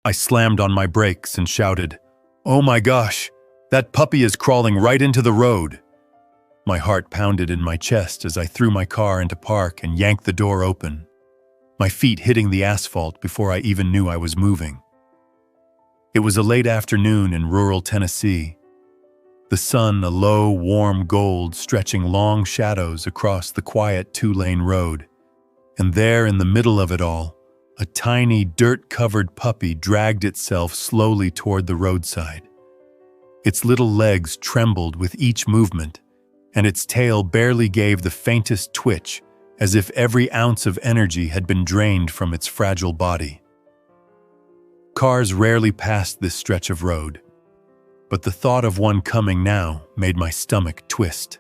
I slammed on my brakes and shouted, "Oh my gosh, that puppy is crawling right into the road." My heart pounded in my chest as I threw my car into park and yanked the door open, my feet hitting the asphalt before I even knew I was moving. It was a late afternoon in rural Tennessee, the sun a low, warm gold stretching long shadows across the quiet two-lane road. And there in the middle of it all, a tiny, dirt-covered puppy dragged itself slowly toward the roadside. Its little legs trembled with each movement, and its tail barely gave the faintest twitch, as if every ounce of energy had been drained from its fragile body. Cars rarely passed this stretch of road, but the thought of one coming now made my stomach twist.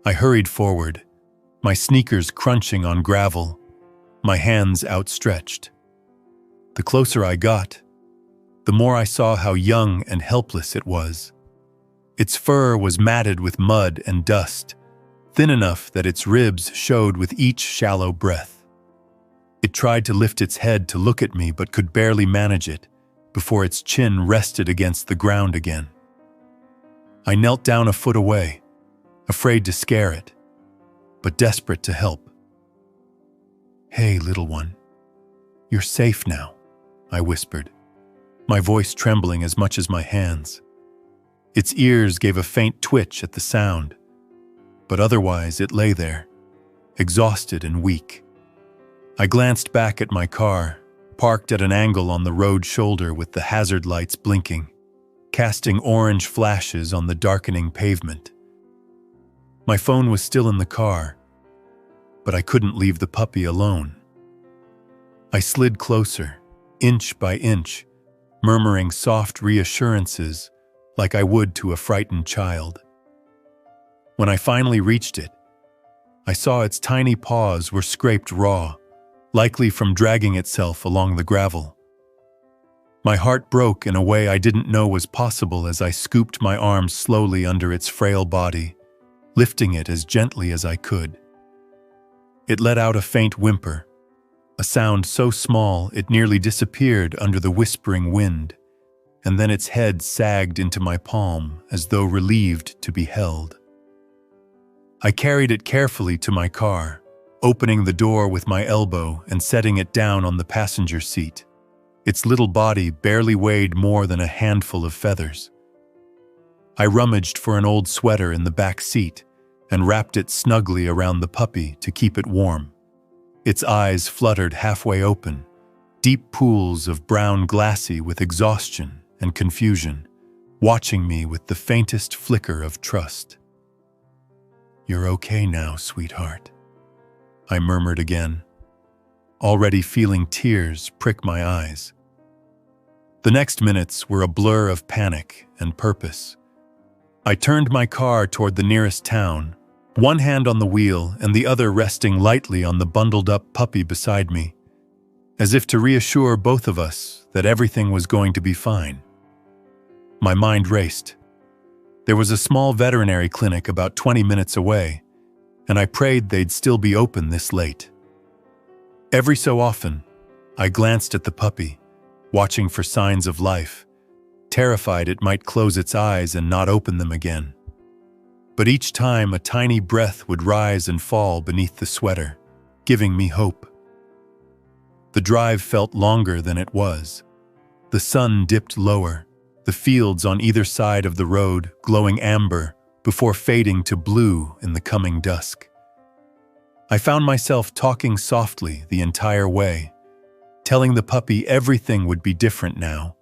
I hurried forward, my sneakers crunching on gravel, my hands outstretched. The closer I got, the more I saw how young and helpless it was. Its fur was matted with mud and dust, thin enough that its ribs showed with each shallow breath. It tried to lift its head to look at me but could barely manage it before its chin rested against the ground again. I knelt down a foot away, afraid to scare it, but desperate to help. "Hey, little one, you're safe now," I whispered, my voice trembling as much as my hands. Its ears gave a faint twitch at the sound, but otherwise it lay there, exhausted and weak. I glanced back at my car, parked at an angle on the road shoulder with the hazard lights blinking, casting orange flashes on the darkening pavement. My phone was still in the car, but I couldn't leave the puppy alone. I slid closer, inch by inch, murmuring soft reassurances like I would to a frightened child. When I finally reached it, I saw its tiny paws were scraped raw, likely from dragging itself along the gravel. My heart broke in a way I didn't know was possible as I scooped my arms slowly under its frail body, lifting it as gently as I could. It let out a faint whimper, a sound so small it nearly disappeared under the whispering wind, and then its head sagged into my palm as though relieved to be held. I carried it carefully to my car, opening the door with my elbow and setting it down on the passenger seat. Its little body barely weighed more than a handful of feathers. I rummaged for an old sweater in the back seat and wrapped it snugly around the puppy to keep it warm. Its eyes fluttered halfway open, deep pools of brown glassy with exhaustion and confusion, watching me with the faintest flicker of trust. "You're okay now, sweetheart," I murmured again, already feeling tears prick my eyes. The next minutes were a blur of panic and purpose. I turned my car toward the nearest town, one hand on the wheel and the other resting lightly on the bundled-up puppy beside me, as if to reassure both of us that everything was going to be fine. My mind raced. There was a small veterinary clinic about 20 minutes away, and I prayed they'd still be open this late. Every so often, I glanced at the puppy, watching for signs of life, terrified it might close its eyes and not open them again. But each time a tiny breath would rise and fall beneath the sweater, giving me hope. The drive felt longer than it was. The sun dipped lower, the fields on either side of the road glowing amber before fading to blue in the coming dusk. I found myself talking softly the entire way, telling the puppy everything would be different now,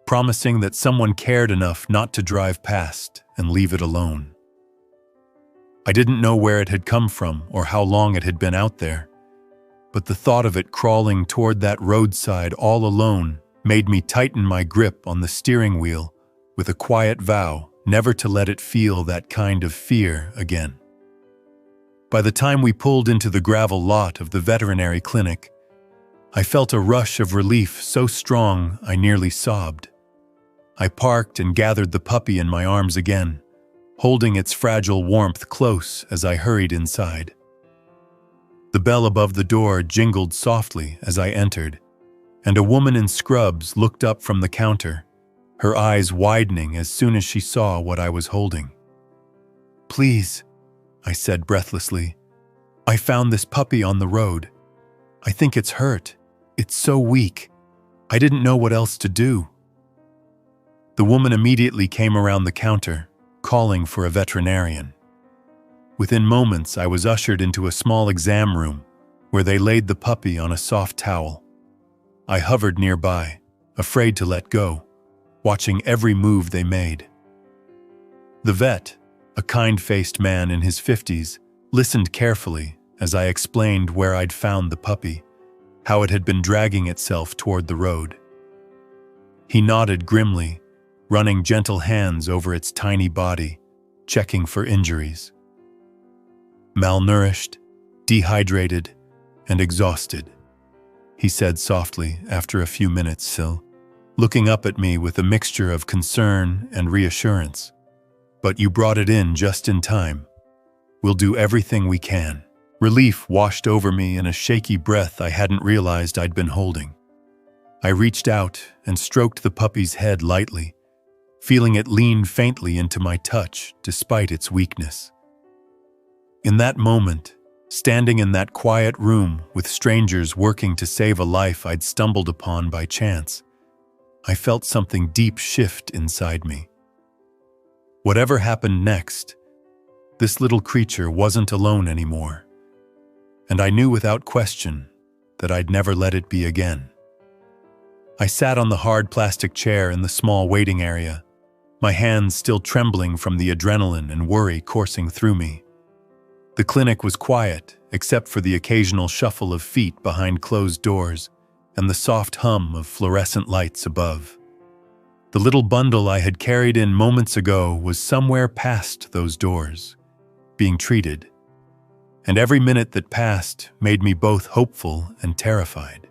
promising that someone cared enough not to drive past and leave it alone. I didn't know where it had come from or how long it had been out there, but the thought of it crawling toward that roadside all alone made me tighten my grip on the steering wheel with a quiet vow never to let it feel that kind of fear again. By the time we pulled into the gravel lot of the veterinary clinic, I felt a rush of relief so strong I nearly sobbed. I parked and gathered the puppy in my arms again, holding its fragile warmth close as I hurried inside. The bell above the door jingled softly as I entered, and a woman in scrubs looked up from the counter, her eyes widening as soon as she saw what I was holding. "Please," I said breathlessly, "I found this puppy on the road. I think it's hurt. It's so weak. I didn't know what else to do." The woman immediately came around the counter, calling for a veterinarian. Within moments, I was ushered into a small exam room where they laid the puppy on a soft towel. I hovered nearby, afraid to let go, watching every move they made. The vet, a kind-faced man in his 50s, listened carefully as I explained where I'd found the puppy, how it had been dragging itself toward the road. He nodded grimly, running gentle hands over its tiny body, checking for injuries. "Malnourished, dehydrated, and exhausted," he said softly after a few minutes still, looking up at me with a mixture of concern and reassurance. "But you brought it in just in time. We'll do everything we can." Relief washed over me in a shaky breath I hadn't realized I'd been holding. I reached out and stroked the puppy's head lightly, feeling it lean faintly into my touch despite its weakness. In that moment, standing in that quiet room with strangers working to save a life I'd stumbled upon by chance, I felt something deep shift inside me. Whatever happened next, this little creature wasn't alone anymore, and I knew without question that I'd never let it be again. I sat on the hard plastic chair in the small waiting area, my hands still trembling from the adrenaline and worry coursing through me. The clinic was quiet, except for the occasional shuffle of feet behind closed doors and the soft hum of fluorescent lights above. The little bundle I had carried in moments ago was somewhere past those doors, being treated, and every minute that passed made me both hopeful and terrified.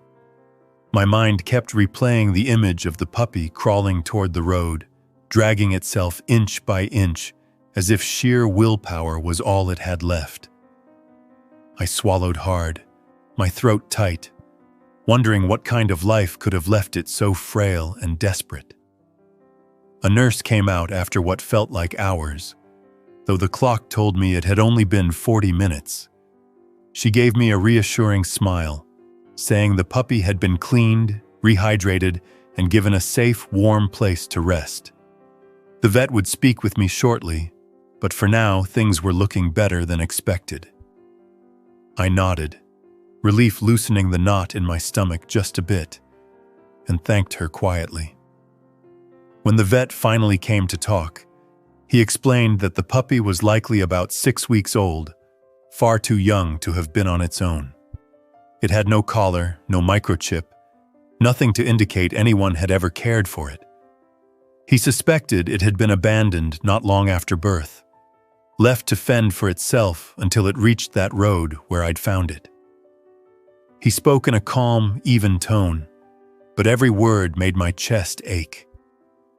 My mind kept replaying the image of the puppy crawling toward the road, dragging itself inch by inch, as if sheer willpower was all it had left. I swallowed hard, my throat tight, wondering what kind of life could have left it so frail and desperate. A nurse came out after what felt like hours, though the clock told me it had only been 40 minutes. She gave me a reassuring smile, saying the puppy had been cleaned, rehydrated, and given a safe, warm place to rest. The vet would speak with me shortly, but for now things were looking better than expected. I nodded, relief loosening the knot in my stomach just a bit, and thanked her quietly. When the vet finally came to talk, he explained that the puppy was likely about 6 weeks old, far too young to have been on its own. It had no collar, no microchip, nothing to indicate anyone had ever cared for it. He suspected it had been abandoned not long after birth, left to fend for itself until it reached that road where I'd found it. He spoke in a calm, even tone, but every word made my chest ache.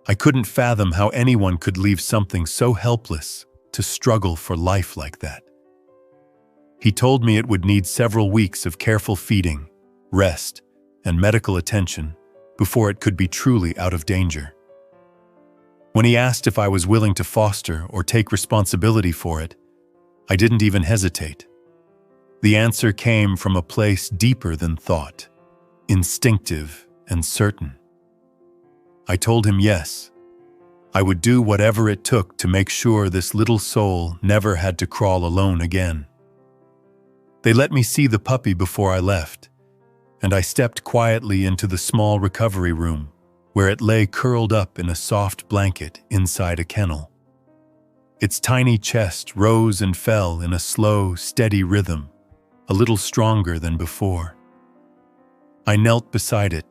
I couldn't fathom how anyone could leave something so helpless to struggle for life like that. He told me it would need several weeks of careful feeding, rest, and medical attention before it could be truly out of danger. When he asked if I was willing to foster or take responsibility for it, I didn't even hesitate. The answer came from a place deeper than thought, instinctive and certain. I told him yes, I would do whatever it took to make sure this little soul never had to crawl alone again. They let me see the puppy before I left, and I stepped quietly into the small recovery room where it lay curled up in a soft blanket inside a kennel. Its tiny chest rose and fell in a slow, steady rhythm, a little stronger than before. I knelt beside it,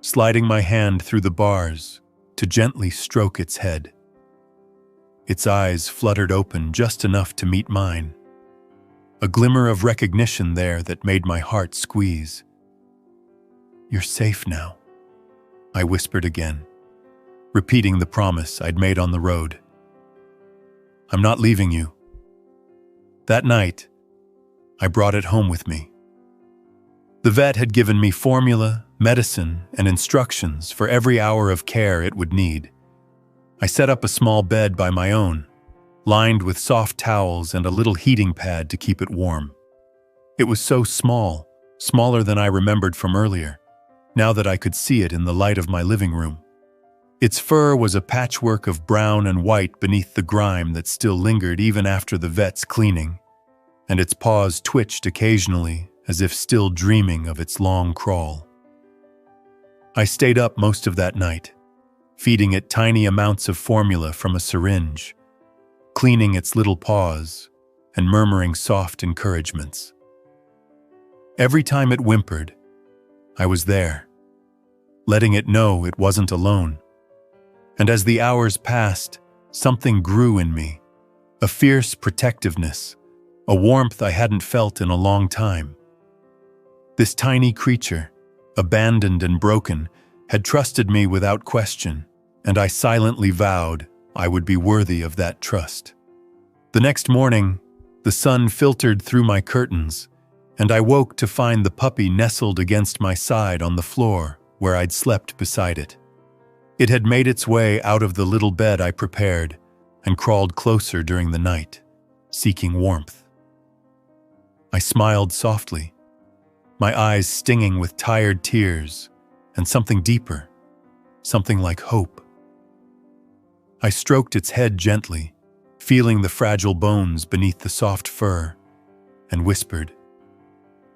sliding my hand through the bars to gently stroke its head. Its eyes fluttered open just enough to meet mine, a glimmer of recognition there that made my heart squeeze. "You're safe now," I whispered again, repeating the promise I'd made on the road. "I'm not leaving you." That night, I brought it home with me. The vet had given me formula, medicine, and instructions for every hour of care it would need. I set up a small bed by my own, lined with soft towels and a little heating pad to keep it warm. It was so small, smaller than I remembered from earlier, now that I could see it in the light of my living room. Its fur was a patchwork of brown and white beneath the grime that still lingered even after the vet's cleaning, and its paws twitched occasionally as if still dreaming of its long crawl. I stayed up most of that night, feeding it tiny amounts of formula from a syringe, cleaning its little paws, and murmuring soft encouragements. Every time it whimpered, I was there, letting it know it wasn't alone. And as the hours passed, something grew in me, a fierce protectiveness, a warmth I hadn't felt in a long time. This tiny creature, abandoned and broken, had trusted me without question, and I silently vowed I would be worthy of that trust. The next morning, the sun filtered through my curtains, and I woke to find the puppy nestled against my side on the floor where I'd slept beside it. It had made its way out of the little bed I prepared and crawled closer during the night, seeking warmth. I smiled softly, my eyes stinging with tired tears and something deeper, something like hope. I stroked its head gently, feeling the fragile bones beneath the soft fur, and whispered,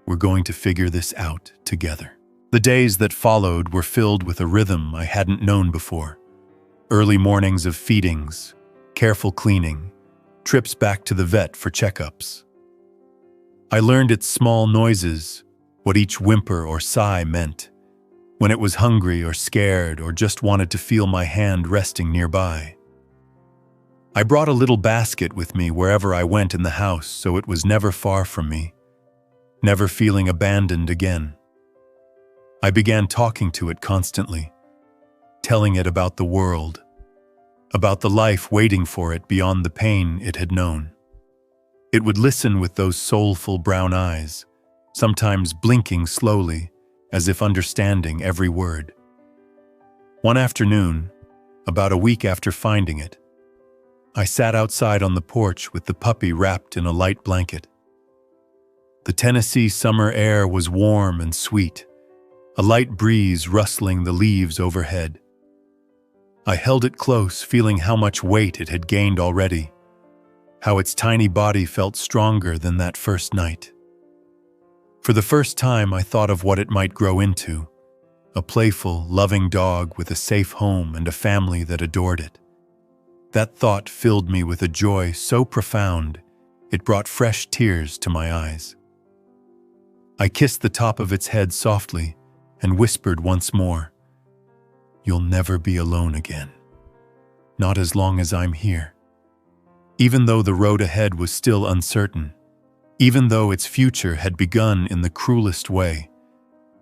"We're going to figure this out together." The days that followed were filled with a rhythm I hadn't known before. Early mornings of feedings, careful cleaning, trips back to the vet for checkups. I learned its small noises, what each whimper or sigh meant, when it was hungry or scared or just wanted to feel my hand resting nearby. I brought a little basket with me wherever I went in the house, so it was never far from me, never feeling abandoned again. I began talking to it constantly, telling it about the world, about the life waiting for it beyond the pain it had known. It would listen with those soulful brown eyes, sometimes blinking slowly, as if understanding every word. One afternoon, about a week after finding it, I sat outside on the porch with the puppy wrapped in a light blanket. The Tennessee summer air was warm and sweet, a light breeze rustling the leaves overhead. I held it close, feeling how much weight it had gained already, how its tiny body felt stronger than that first night. For the first time, I thought of what it might grow into, a playful, loving dog with a safe home and a family that adored it. That thought filled me with a joy so profound, it brought fresh tears to my eyes. I kissed the top of its head softly and whispered once more, "You'll never be alone again. Not as long as I'm here." Even though the road ahead was still uncertain, even though its future had begun in the cruelest way,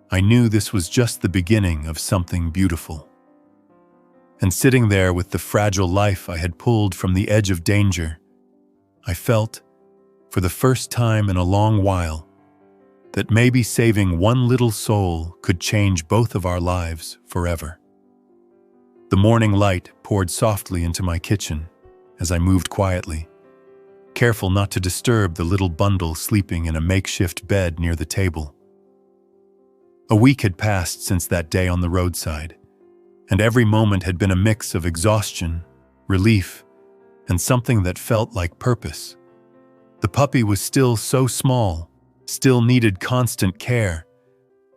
I knew this was just the beginning of something beautiful. And sitting there with the fragile life I had pulled from the edge of danger, I felt, for the first time in a long while, that maybe saving one little soul could change both of our lives forever. The morning light poured softly into my kitchen as I moved quietly, careful not to disturb the little bundle sleeping in a makeshift bed near the table. A week had passed since that day on the roadside, and every moment had been a mix of exhaustion, relief, and something that felt like purpose. The puppy was still so small, still needed constant care,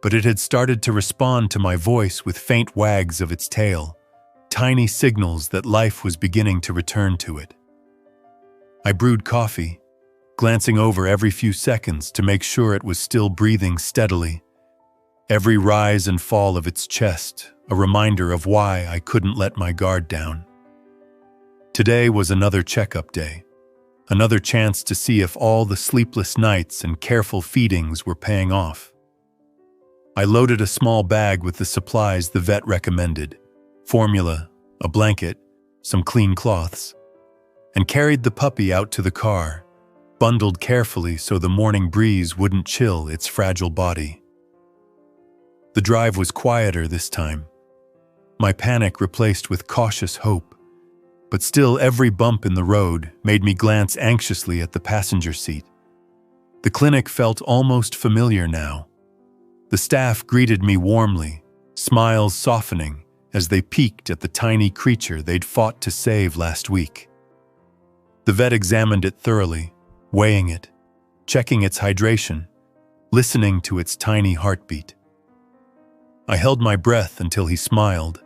but it had started to respond to my voice with faint wags of its tail, tiny signals that life was beginning to return to it. I brewed coffee, glancing over every few seconds to make sure it was still breathing steadily, every rise and fall of its chest a reminder of why I couldn't let my guard down. Today was another checkup day, another chance to see if all the sleepless nights and careful feedings were paying off. I loaded a small bag with the supplies the vet recommended, formula, a blanket, some clean cloths, and carried the puppy out to the car, bundled carefully so the morning breeze wouldn't chill its fragile body. The drive was quieter this time, my panic replaced with cautious hope, but still every bump in the road made me glance anxiously at the passenger seat. The clinic felt almost familiar now. The staff greeted me warmly, smiles softening as they peeked at the tiny creature they'd fought to save last week. The vet examined it thoroughly, weighing it, checking its hydration, listening to its tiny heartbeat. I held my breath until he smiled,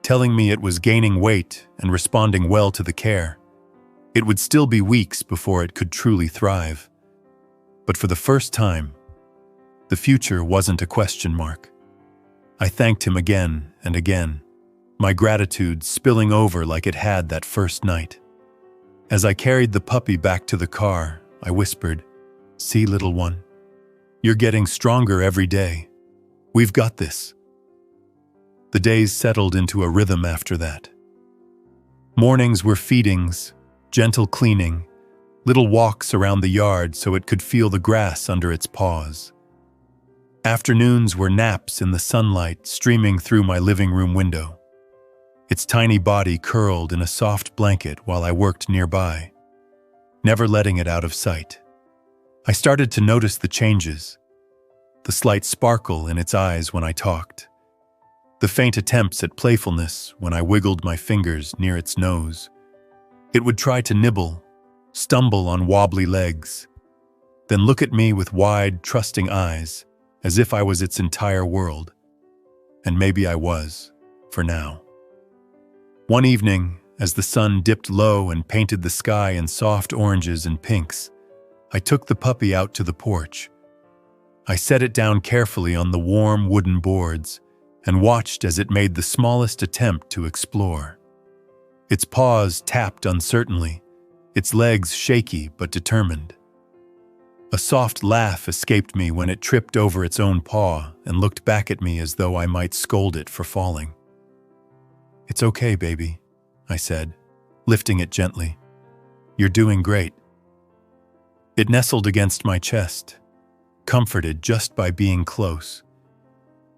telling me it was gaining weight and responding well to the care. It would still be weeks before it could truly thrive. But for the first time, the future wasn't a question mark. I thanked him again and again, my gratitude spilling over like it had that first night. As I carried the puppy back to the car, I whispered, "See, little one, you're getting stronger every day. We've got this." The days settled into a rhythm after that. Mornings were feedings, gentle cleaning, little walks around the yard so it could feel the grass under its paws. Afternoons were naps in the sunlight streaming through my living room window. Its tiny body curled in a soft blanket while I worked nearby, never letting it out of sight. I started to notice the changes, the slight sparkle in its eyes when I talked, the faint attempts at playfulness when I wiggled my fingers near its nose. It would try to nibble, stumble on wobbly legs, then look at me with wide, trusting eyes, as if I was its entire world. And maybe I was, for now. One evening, as the sun dipped low and painted the sky in soft oranges and pinks, I took the puppy out to the porch. I set it down carefully on the warm wooden boards and watched as it made the smallest attempt to explore. Its paws tapped uncertainly, its legs shaky but determined. A soft laugh escaped me when it tripped over its own paw and looked back at me as though I might scold it for falling. "It's okay, baby," I said, lifting it gently. "You're doing great." It nestled against my chest, comforted just by being close.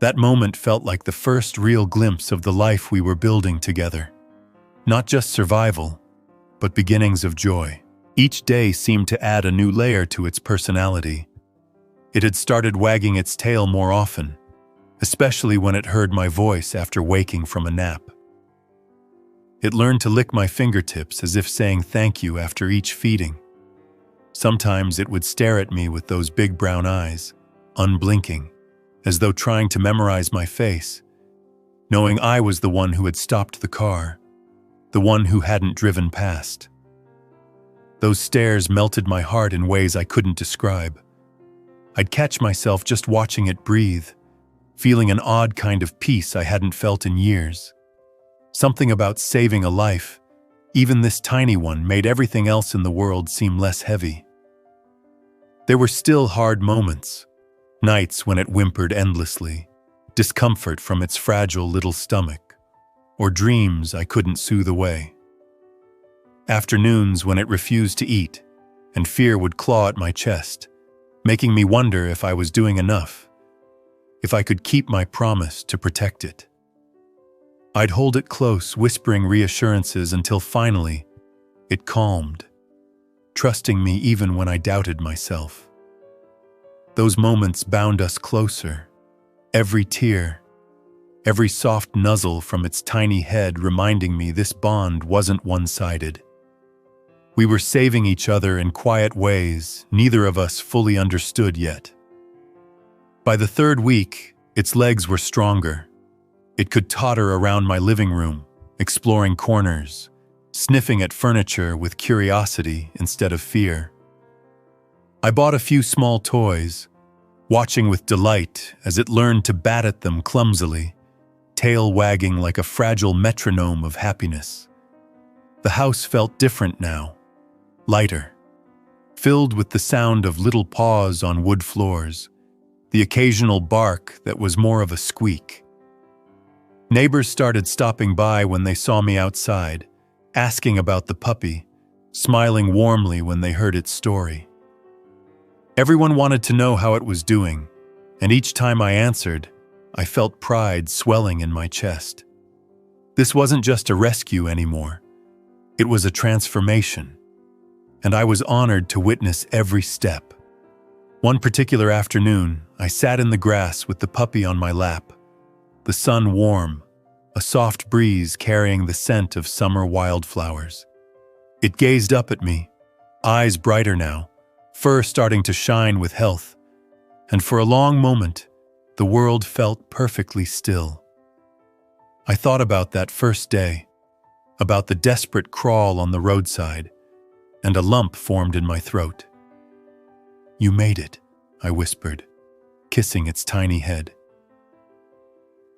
That moment felt like the first real glimpse of the life we were building together. Not just survival, but beginnings of joy. Each day seemed to add a new layer to its personality. It had started wagging its tail more often, especially when it heard my voice after waking from a nap. It learned to lick my fingertips as if saying thank you after each feeding. Sometimes it would stare at me with those big brown eyes, unblinking, as though trying to memorize my face, knowing I was the one who had stopped the car, the one who hadn't driven past. Those stares melted my heart in ways I couldn't describe. I'd catch myself just watching it breathe, feeling an odd kind of peace I hadn't felt in years. Something about saving a life, even this tiny one, made everything else in the world seem less heavy. There were still hard moments, nights when it whimpered endlessly, discomfort from its fragile little stomach, or dreams I couldn't soothe away. Afternoons when it refused to eat, and fear would claw at my chest, making me wonder if I was doing enough, if I could keep my promise to protect it. I'd hold it close, whispering reassurances until finally it calmed, trusting me even when I doubted myself. Those moments bound us closer, every tear, every soft nuzzle from its tiny head reminding me this bond wasn't one-sided. We were saving each other in quiet ways neither of us fully understood yet. By the third week, its legs were stronger. It could totter around my living room, exploring corners, sniffing at furniture with curiosity instead of fear. I bought a few small toys, watching with delight as it learned to bat at them clumsily, tail wagging like a fragile metronome of happiness. The house felt different now, lighter, filled with the sound of little paws on wood floors, the occasional bark that was more of a squeak. Neighbors started stopping by when they saw me outside, asking about the puppy, smiling warmly when they heard its story. Everyone wanted to know how it was doing, and each time I answered, I felt pride swelling in my chest. This wasn't just a rescue anymore. It was a transformation, and I was honored to witness every step. One particular afternoon, I sat in the grass with the puppy on my lap, the sun warm, a soft breeze carrying the scent of summer wildflowers. It gazed up at me, eyes brighter now, fur starting to shine with health, and for a long moment, the world felt perfectly still. I thought about that first day, about the desperate crawl on the roadside, and a lump formed in my throat. "You made it," I whispered, kissing its tiny head.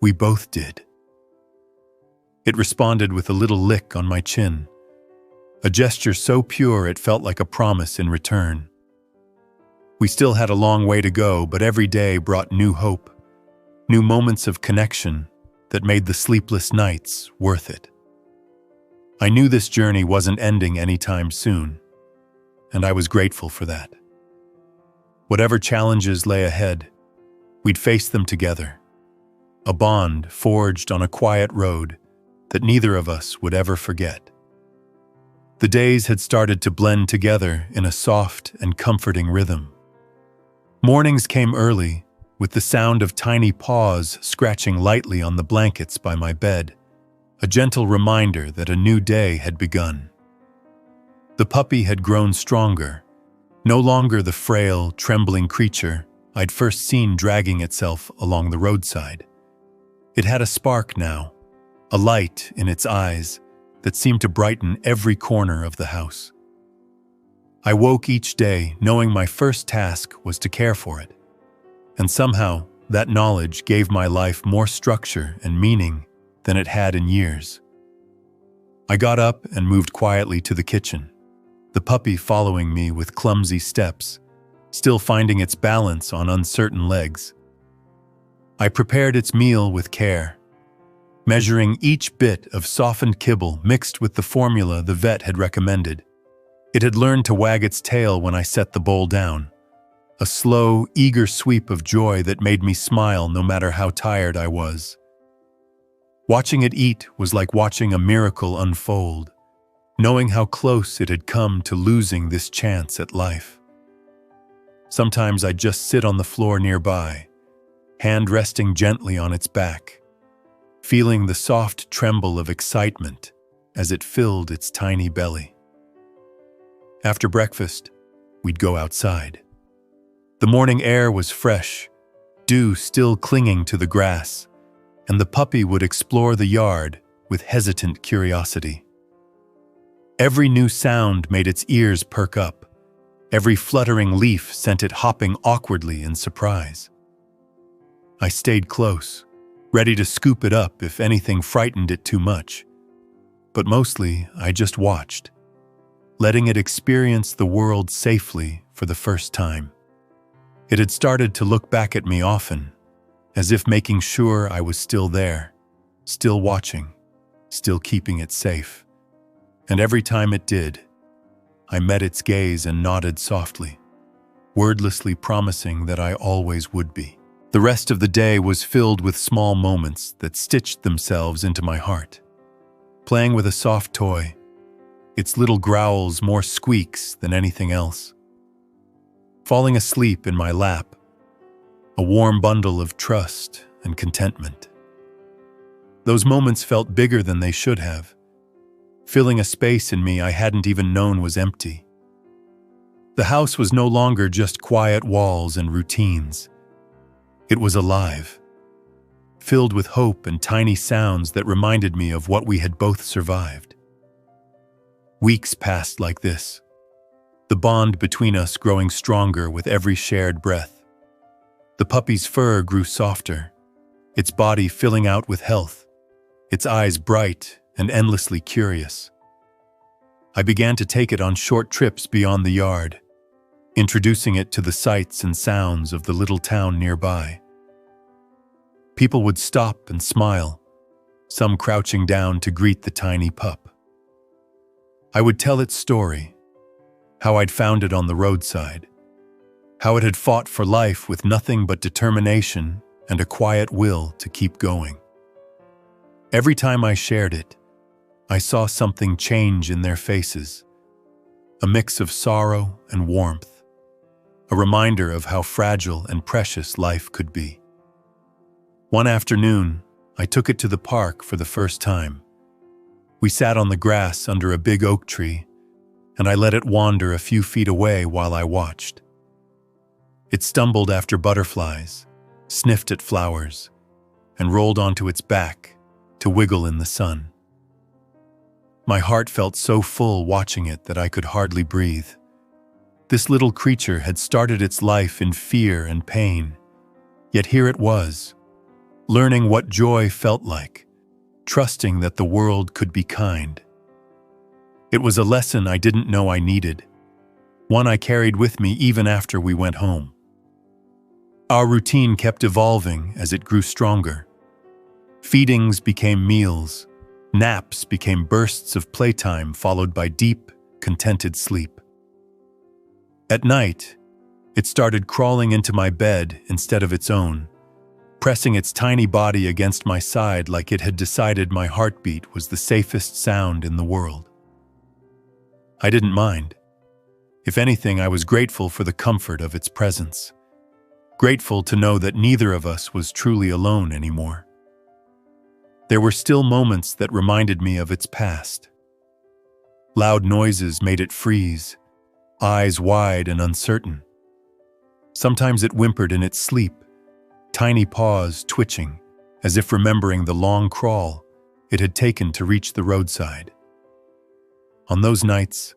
"We both did." It responded with a little lick on my chin, a gesture so pure it felt like a promise in return. We still had a long way to go, but every day brought new hope, new moments of connection that made the sleepless nights worth it. I knew this journey wasn't ending anytime soon, and I was grateful for that. Whatever challenges lay ahead, we'd face them together, a bond forged on a quiet road that neither of us would ever forget. The days had started to blend together in a soft and comforting rhythm. Mornings came early, with the sound of tiny paws scratching lightly on the blankets by my bed, a gentle reminder that a new day had begun. The puppy had grown stronger, no longer the frail, trembling creature I'd first seen dragging itself along the roadside. It had a spark now, a light in its eyes that seemed to brighten every corner of the house. I woke each day knowing my first task was to care for it, and somehow that knowledge gave my life more structure and meaning than it had in years. I got up and moved quietly to the kitchen, the puppy following me with clumsy steps, still finding its balance on uncertain legs. I prepared its meal with care, measuring each bit of softened kibble mixed with the formula the vet had recommended. It had learned to wag its tail when I set the bowl down, a slow, eager sweep of joy that made me smile no matter how tired I was. Watching it eat was like watching a miracle unfold, knowing how close it had come to losing this chance at life. Sometimes I'd just sit on the floor nearby, hand resting gently on its back, feeling the soft tremble of excitement as it filled its tiny belly. After breakfast, we'd go outside. The morning air was fresh, dew still clinging to the grass, and the puppy would explore the yard with hesitant curiosity. Every new sound made its ears perk up. Every fluttering leaf sent it hopping awkwardly in surprise. I stayed close, ready to scoop it up if anything frightened it too much. But mostly, I just watched, letting it experience the world safely for the first time. It had started to look back at me often, as if making sure I was still there, still watching, still keeping it safe. And every time it did, I met its gaze and nodded softly, wordlessly promising that I always would be. The rest of the day was filled with small moments that stitched themselves into my heart. Playing with a soft toy, its little growls more squeaks than anything else. Falling asleep in my lap, a warm bundle of trust and contentment. Those moments felt bigger than they should have, filling a space in me I hadn't even known was empty. The house was no longer just quiet walls and routines. It was alive, filled with hope and tiny sounds that reminded me of what we had both survived. Weeks passed like this, the bond between us growing stronger with every shared breath. The puppy's fur grew softer, its body filling out with health, its eyes bright and endlessly curious. I began to take it on short trips beyond the yard, introducing it to the sights and sounds of the little town nearby. People would stop and smile, some crouching down to greet the tiny pup. I would tell its story, how I'd found it on the roadside, how it had fought for life with nothing but determination and a quiet will to keep going. Every time I shared it, I saw something change in their faces, a mix of sorrow and warmth, a reminder of how fragile and precious life could be. One afternoon, I took it to the park for the first time. We sat on the grass under a big oak tree, and I let it wander a few feet away while I watched. It stumbled after butterflies, sniffed at flowers, and rolled onto its back to wiggle in the sun. My heart felt so full watching it that I could hardly breathe. This little creature had started its life in fear and pain, yet here it was, learning what joy felt like, trusting that the world could be kind. It was a lesson I didn't know I needed, one I carried with me even after we went home. Our routine kept evolving as it grew stronger. Feedings became meals, naps became bursts of playtime followed by deep, contented sleep. At night, it started crawling into my bed instead of its own, pressing its tiny body against my side like it had decided my heartbeat was the safest sound in the world. I didn't mind. If anything, I was grateful for the comfort of its presence, grateful to know that neither of us was truly alone anymore. There were still moments that reminded me of its past. Loud noises made it freeze, eyes wide and uncertain. Sometimes it whimpered in its sleep, tiny paws twitching, as if remembering the long crawl it had taken to reach the roadside. On those nights,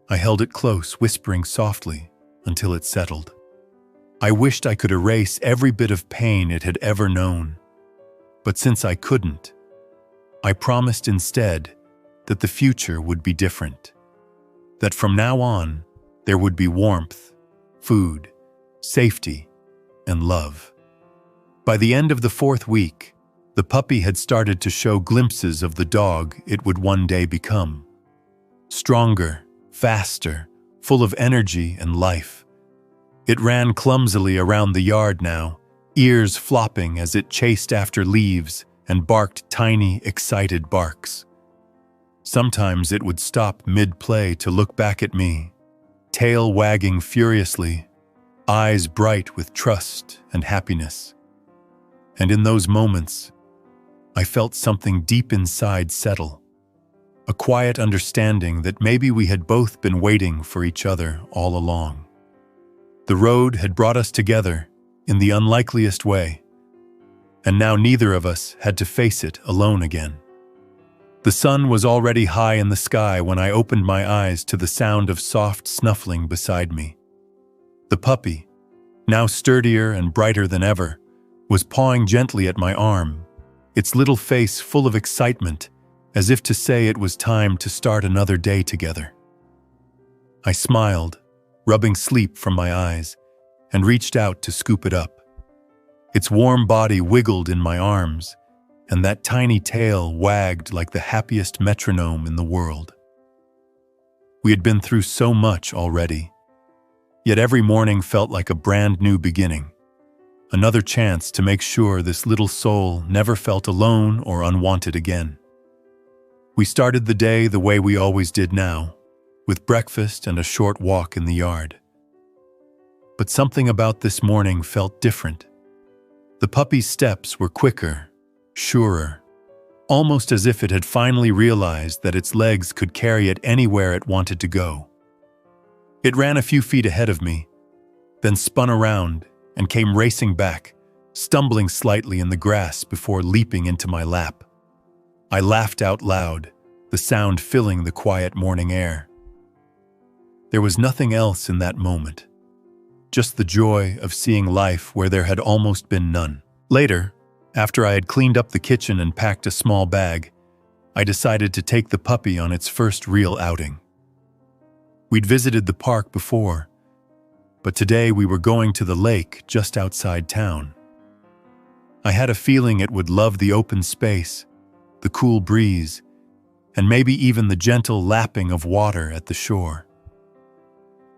I held it close, whispering softly until it settled. I wished I could erase every bit of pain it had ever known, but since I couldn't, I promised instead that the future would be different, that from now on there would be warmth, food, safety, and love. By the end of the 4th week, the puppy had started to show glimpses of the dog it would one day become. Stronger, faster, full of energy and life. It ran clumsily around the yard now, ears flopping as it chased after leaves and barked tiny, excited barks. Sometimes it would stop mid-play to look back at me, tail wagging furiously, eyes bright with trust and happiness. And in those moments, I felt something deep inside settle. A quiet understanding that maybe we had both been waiting for each other all along. The road had brought us together in the unlikeliest way, and now neither of us had to face it alone again. The sun was already high in the sky when I opened my eyes to the sound of soft snuffling beside me. The puppy, now sturdier and brighter than ever, was pawing gently at my arm, its little face full of excitement, as if to say it was time to start another day together. I smiled, rubbing sleep from my eyes, and reached out to scoop it up. Its warm body wiggled in my arms, and that tiny tail wagged like the happiest metronome in the world. We had been through so much already, yet every morning felt like a brand new beginning, another chance to make sure this little soul never felt alone or unwanted again. We started the day the way we always did now, with breakfast and a short walk in the yard. But something about this morning felt different. The puppy's steps were quicker, surer, almost as if it had finally realized that its legs could carry it anywhere it wanted to go. It ran a few feet ahead of me, then spun around and came racing back, stumbling slightly in the grass before leaping into my lap. I laughed out loud, the sound filling the quiet morning air. There was nothing else in that moment, just the joy of seeing life where there had almost been none. Later, after I had cleaned up the kitchen and packed a small bag, I decided to take the puppy on its first real outing. We'd visited the park before, but today we were going to the lake just outside town. I had a feeling it would love the open space, the cool breeze, and maybe even the gentle lapping of water at the shore.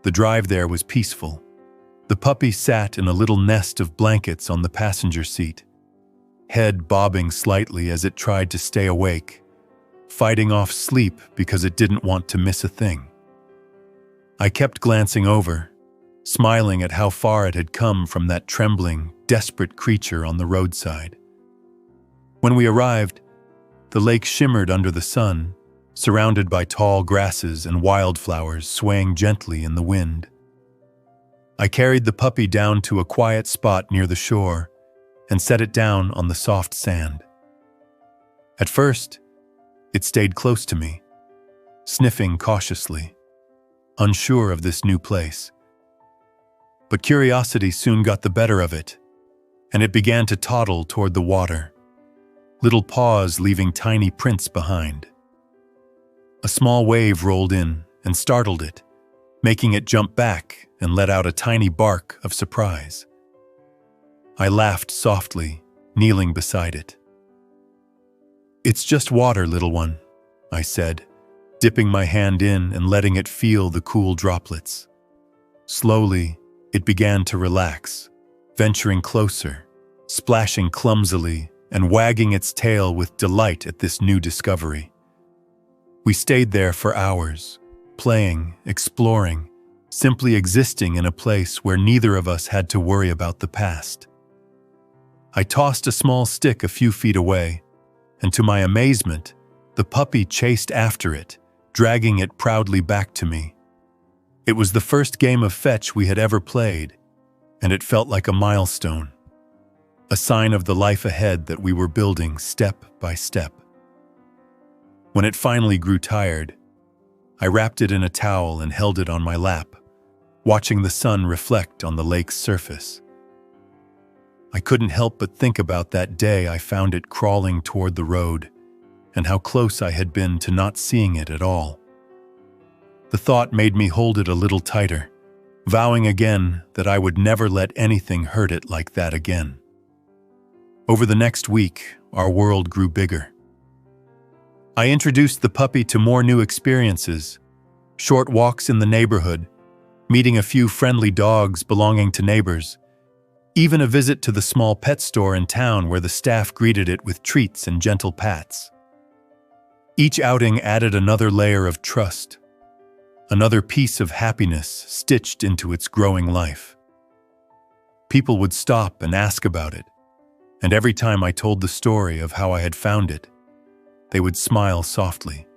The drive there was peaceful, The puppy sat in a little nest of blankets on the passenger seat, head bobbing slightly as it tried to stay awake, fighting off sleep because it didn't want to miss a thing. I kept glancing over, smiling at how far it had come from that trembling, desperate creature on the roadside. When we arrived, the lake shimmered under the sun, surrounded by tall grasses and wildflowers swaying gently in the wind. I carried the puppy down to a quiet spot near the shore and set it down on the soft sand. At first, it stayed close to me, sniffing cautiously, unsure of this new place. But curiosity soon got the better of it, and it began to toddle toward the water, little paws leaving tiny prints behind. A small wave rolled in and startled it, making it jump back and let out a tiny bark of surprise. I laughed softly, kneeling beside it. "It's just water, little one," I said, dipping my hand in and letting it feel the cool droplets. Slowly, it began to relax, venturing closer, splashing clumsily and wagging its tail with delight at this new discovery. We stayed there for hours, playing, exploring, simply existing in a place where neither of us had to worry about the past. I tossed a small stick a few feet away, and to my amazement, the puppy chased after it, dragging it proudly back to me. It was the first game of fetch we had ever played, and it felt like a milestone, a sign of the life ahead that we were building step by step. When it finally grew tired, I wrapped it in a towel and held it on my lap, watching the sun reflect on the lake's surface. I couldn't help but think about that day I found it crawling toward the road, and how close I had been to not seeing it at all. The thought made me hold it a little tighter, vowing again that I would never let anything hurt it like that again. Over the next week, our world grew bigger. I introduced the puppy to more new experiences, short walks in the neighborhood, meeting a few friendly dogs belonging to neighbors, even a visit to the small pet store in town where the staff greeted it with treats and gentle pats. Each outing added another layer of trust, another piece of happiness stitched into its growing life. People would stop and ask about it, and every time I told the story of how I had found it, they would smile softly,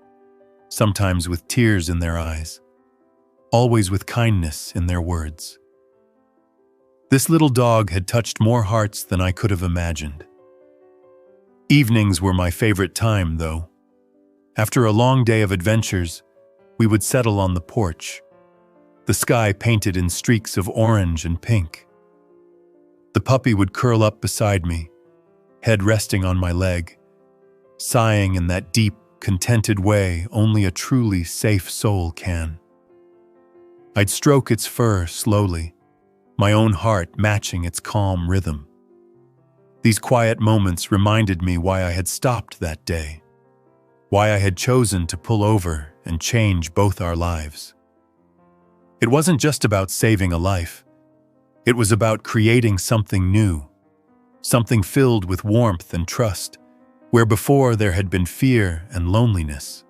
sometimes with tears in their eyes, always with kindness in their words. This little dog had touched more hearts than I could have imagined. Evenings were my favorite time, though. After a long day of adventures, we would settle on the porch, the sky painted in streaks of orange and pink. The puppy would curl up beside me, head resting on my leg, sighing in that deep, contented way only a truly safe soul can. I'd stroke its fur slowly, my own heart matching its calm rhythm. These quiet moments reminded me why I had stopped that day, why I had chosen to pull over and change both our lives. It wasn't just about saving a life. It was about creating something new, something filled with warmth and trust, where before there had been fear and loneliness.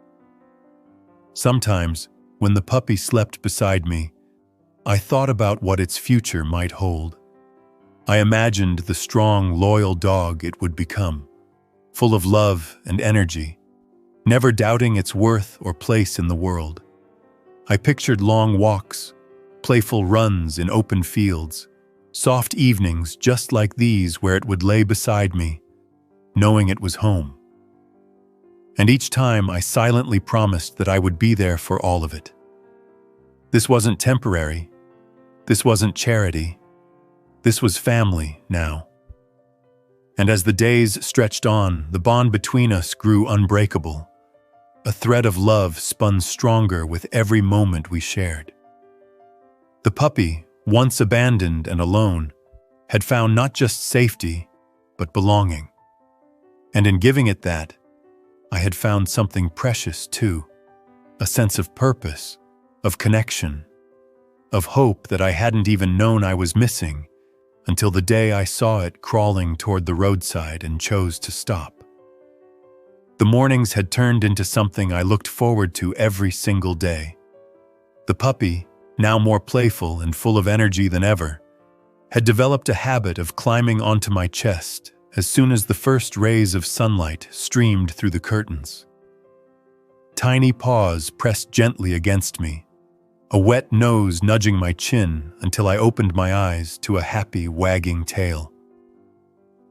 Sometimes, when the puppy slept beside me, I thought about what its future might hold. I imagined the strong, loyal dog it would become, full of love and energy, never doubting its worth or place in the world. I pictured long walks, playful runs in open fields, soft evenings just like these where it would lay beside me, knowing it was home. And each time I silently promised that I would be there for all of it. This wasn't temporary. This wasn't charity. This was family now. And as the days stretched on, the bond between us grew unbreakable. A thread of love spun stronger with every moment we shared. The puppy, once abandoned and alone, had found not just safety, but belonging. And in giving it that, I had found something precious too, a sense of purpose, of connection. of hope that I hadn't even known I was missing until the day I saw it crawling toward the roadside and chose to stop. The mornings had turned into something I looked forward to every single day. The puppy, now more playful and full of energy than ever, had developed a habit of climbing onto my chest as soon as the first rays of sunlight streamed through the curtains. Tiny paws pressed gently against me, a wet nose nudging my chin until I opened my eyes to a happy, wagging tail.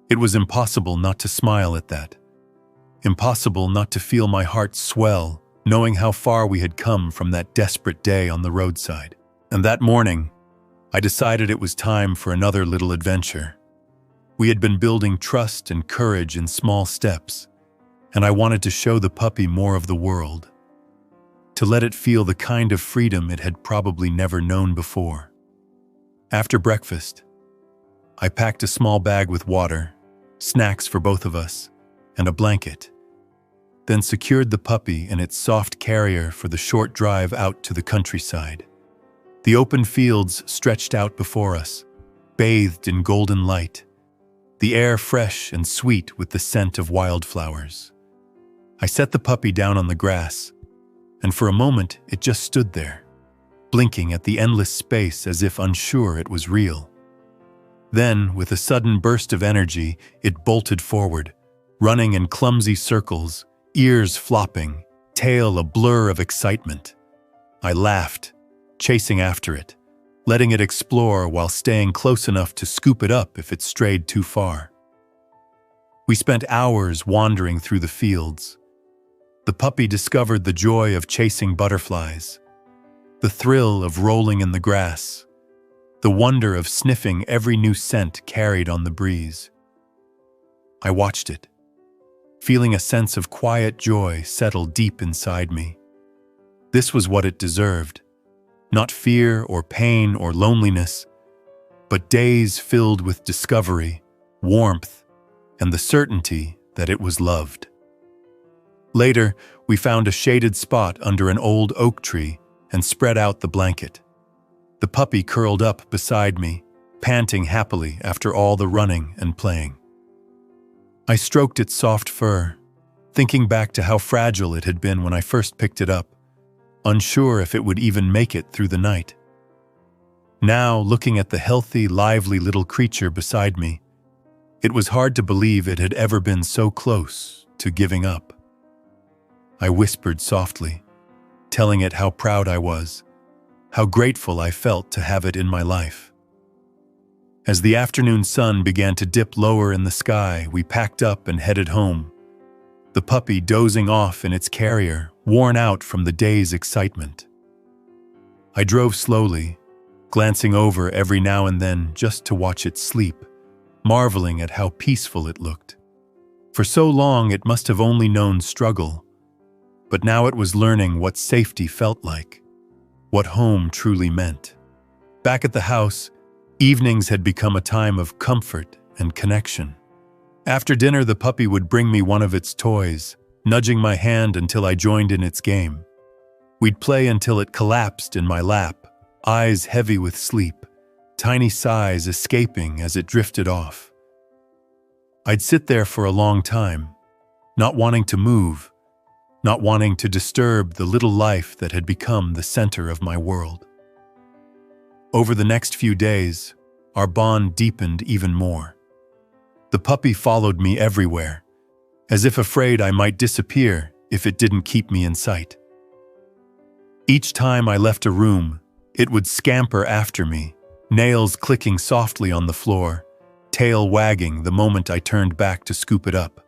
It was impossible not to smile at that. Impossible not to feel my heart swell, knowing how far we had come from that desperate day on the roadside. And that morning, I decided it was time for another little adventure. We had been building trust and courage in small steps, and I wanted to show the puppy more of the world, to let it feel the kind of freedom it had probably never known before. After breakfast, I packed a small bag with water, snacks for both of us, and a blanket, then secured the puppy in its soft carrier for the short drive out to the countryside. The open fields stretched out before us, bathed in golden light, the air fresh and sweet with the scent of wildflowers. I set the puppy down on the grass, and for a moment it just stood there, blinking at the endless space as if unsure it was real. Then, with a sudden burst of energy, it bolted forward, running in clumsy circles, ears flopping, tail a blur of excitement. I laughed, chasing after it, letting it explore while staying close enough to scoop it up if it strayed too far. We spent hours wandering through the fields. The puppy discovered the joy of chasing butterflies, the thrill of rolling in the grass, the wonder of sniffing every new scent carried on the breeze. I watched it, feeling a sense of quiet joy settle deep inside me. This was what it deserved. Not fear or pain or loneliness, but days filled with discovery, warmth, and the certainty that it was loved. Later, we found a shaded spot under an old oak tree and spread out the blanket. The puppy curled up beside me, panting happily after all the running and playing. I stroked its soft fur, thinking back to how fragile it had been when I first picked it up, unsure if it would even make it through the night. Now, looking at the healthy, lively little creature beside me, it was hard to believe it had ever been so close to giving up. I whispered softly, telling it how proud I was, how grateful I felt to have it in my life. As the afternoon sun began to dip lower in the sky, we packed up and headed home, the puppy dozing off in its carrier, worn out from the day's excitement. I drove slowly, glancing over every now and then just to watch it sleep, marveling at how peaceful it looked. For so long it must have only known struggle, but now it was learning what safety felt like, what home truly meant. Back at the house, evenings had become a time of comfort and connection. After dinner, the puppy would bring me one of its toys, nudging my hand until I joined in its game. We'd play until it collapsed in my lap, eyes heavy with sleep, tiny sighs escaping as it drifted off. I'd sit there for a long time, not wanting to move, not wanting to disturb the little life that had become the center of my world. Over the next few days, our bond deepened even more. The puppy followed me everywhere, as if afraid I might disappear if it didn't keep me in sight. Each time I left a room, it would scamper after me, nails clicking softly on the floor, tail wagging the moment I turned back to scoop it up.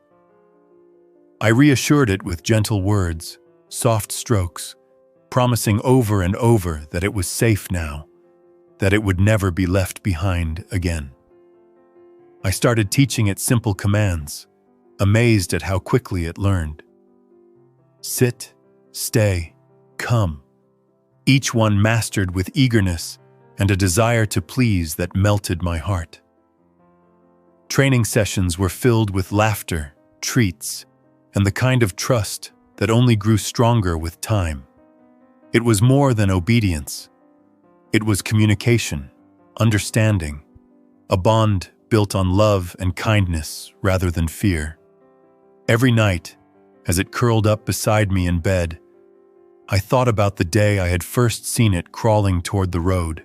I reassured it with gentle words, soft strokes, promising over and over that it was safe now, that it would never be left behind again. I started teaching it simple commands, amazed at how quickly it learned. Sit, stay, come. Each one mastered with eagerness and a desire to please that melted my heart. Training sessions were filled with laughter, treats, and the kind of trust that only grew stronger with time. It was more than obedience. It was communication, understanding, a bond built on love and kindness rather than fear. Every night, as it curled up beside me in bed, I thought about the day I had first seen it crawling toward the road.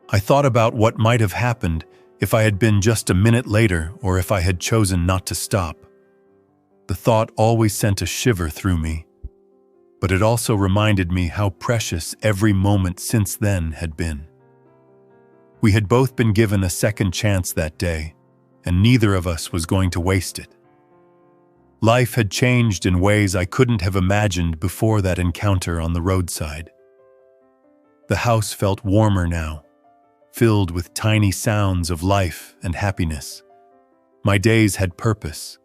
I thought about what might have happened if I had been just a minute later or if I had chosen not to stop. The thought always sent a shiver through me, but it also reminded me how precious every moment since then had been. We had both been given a second chance that day, and neither of us was going to waste it. Life had changed in ways I couldn't have imagined before that encounter on the roadside. The house felt warmer now, filled with tiny sounds of life and happiness. My days had purpose,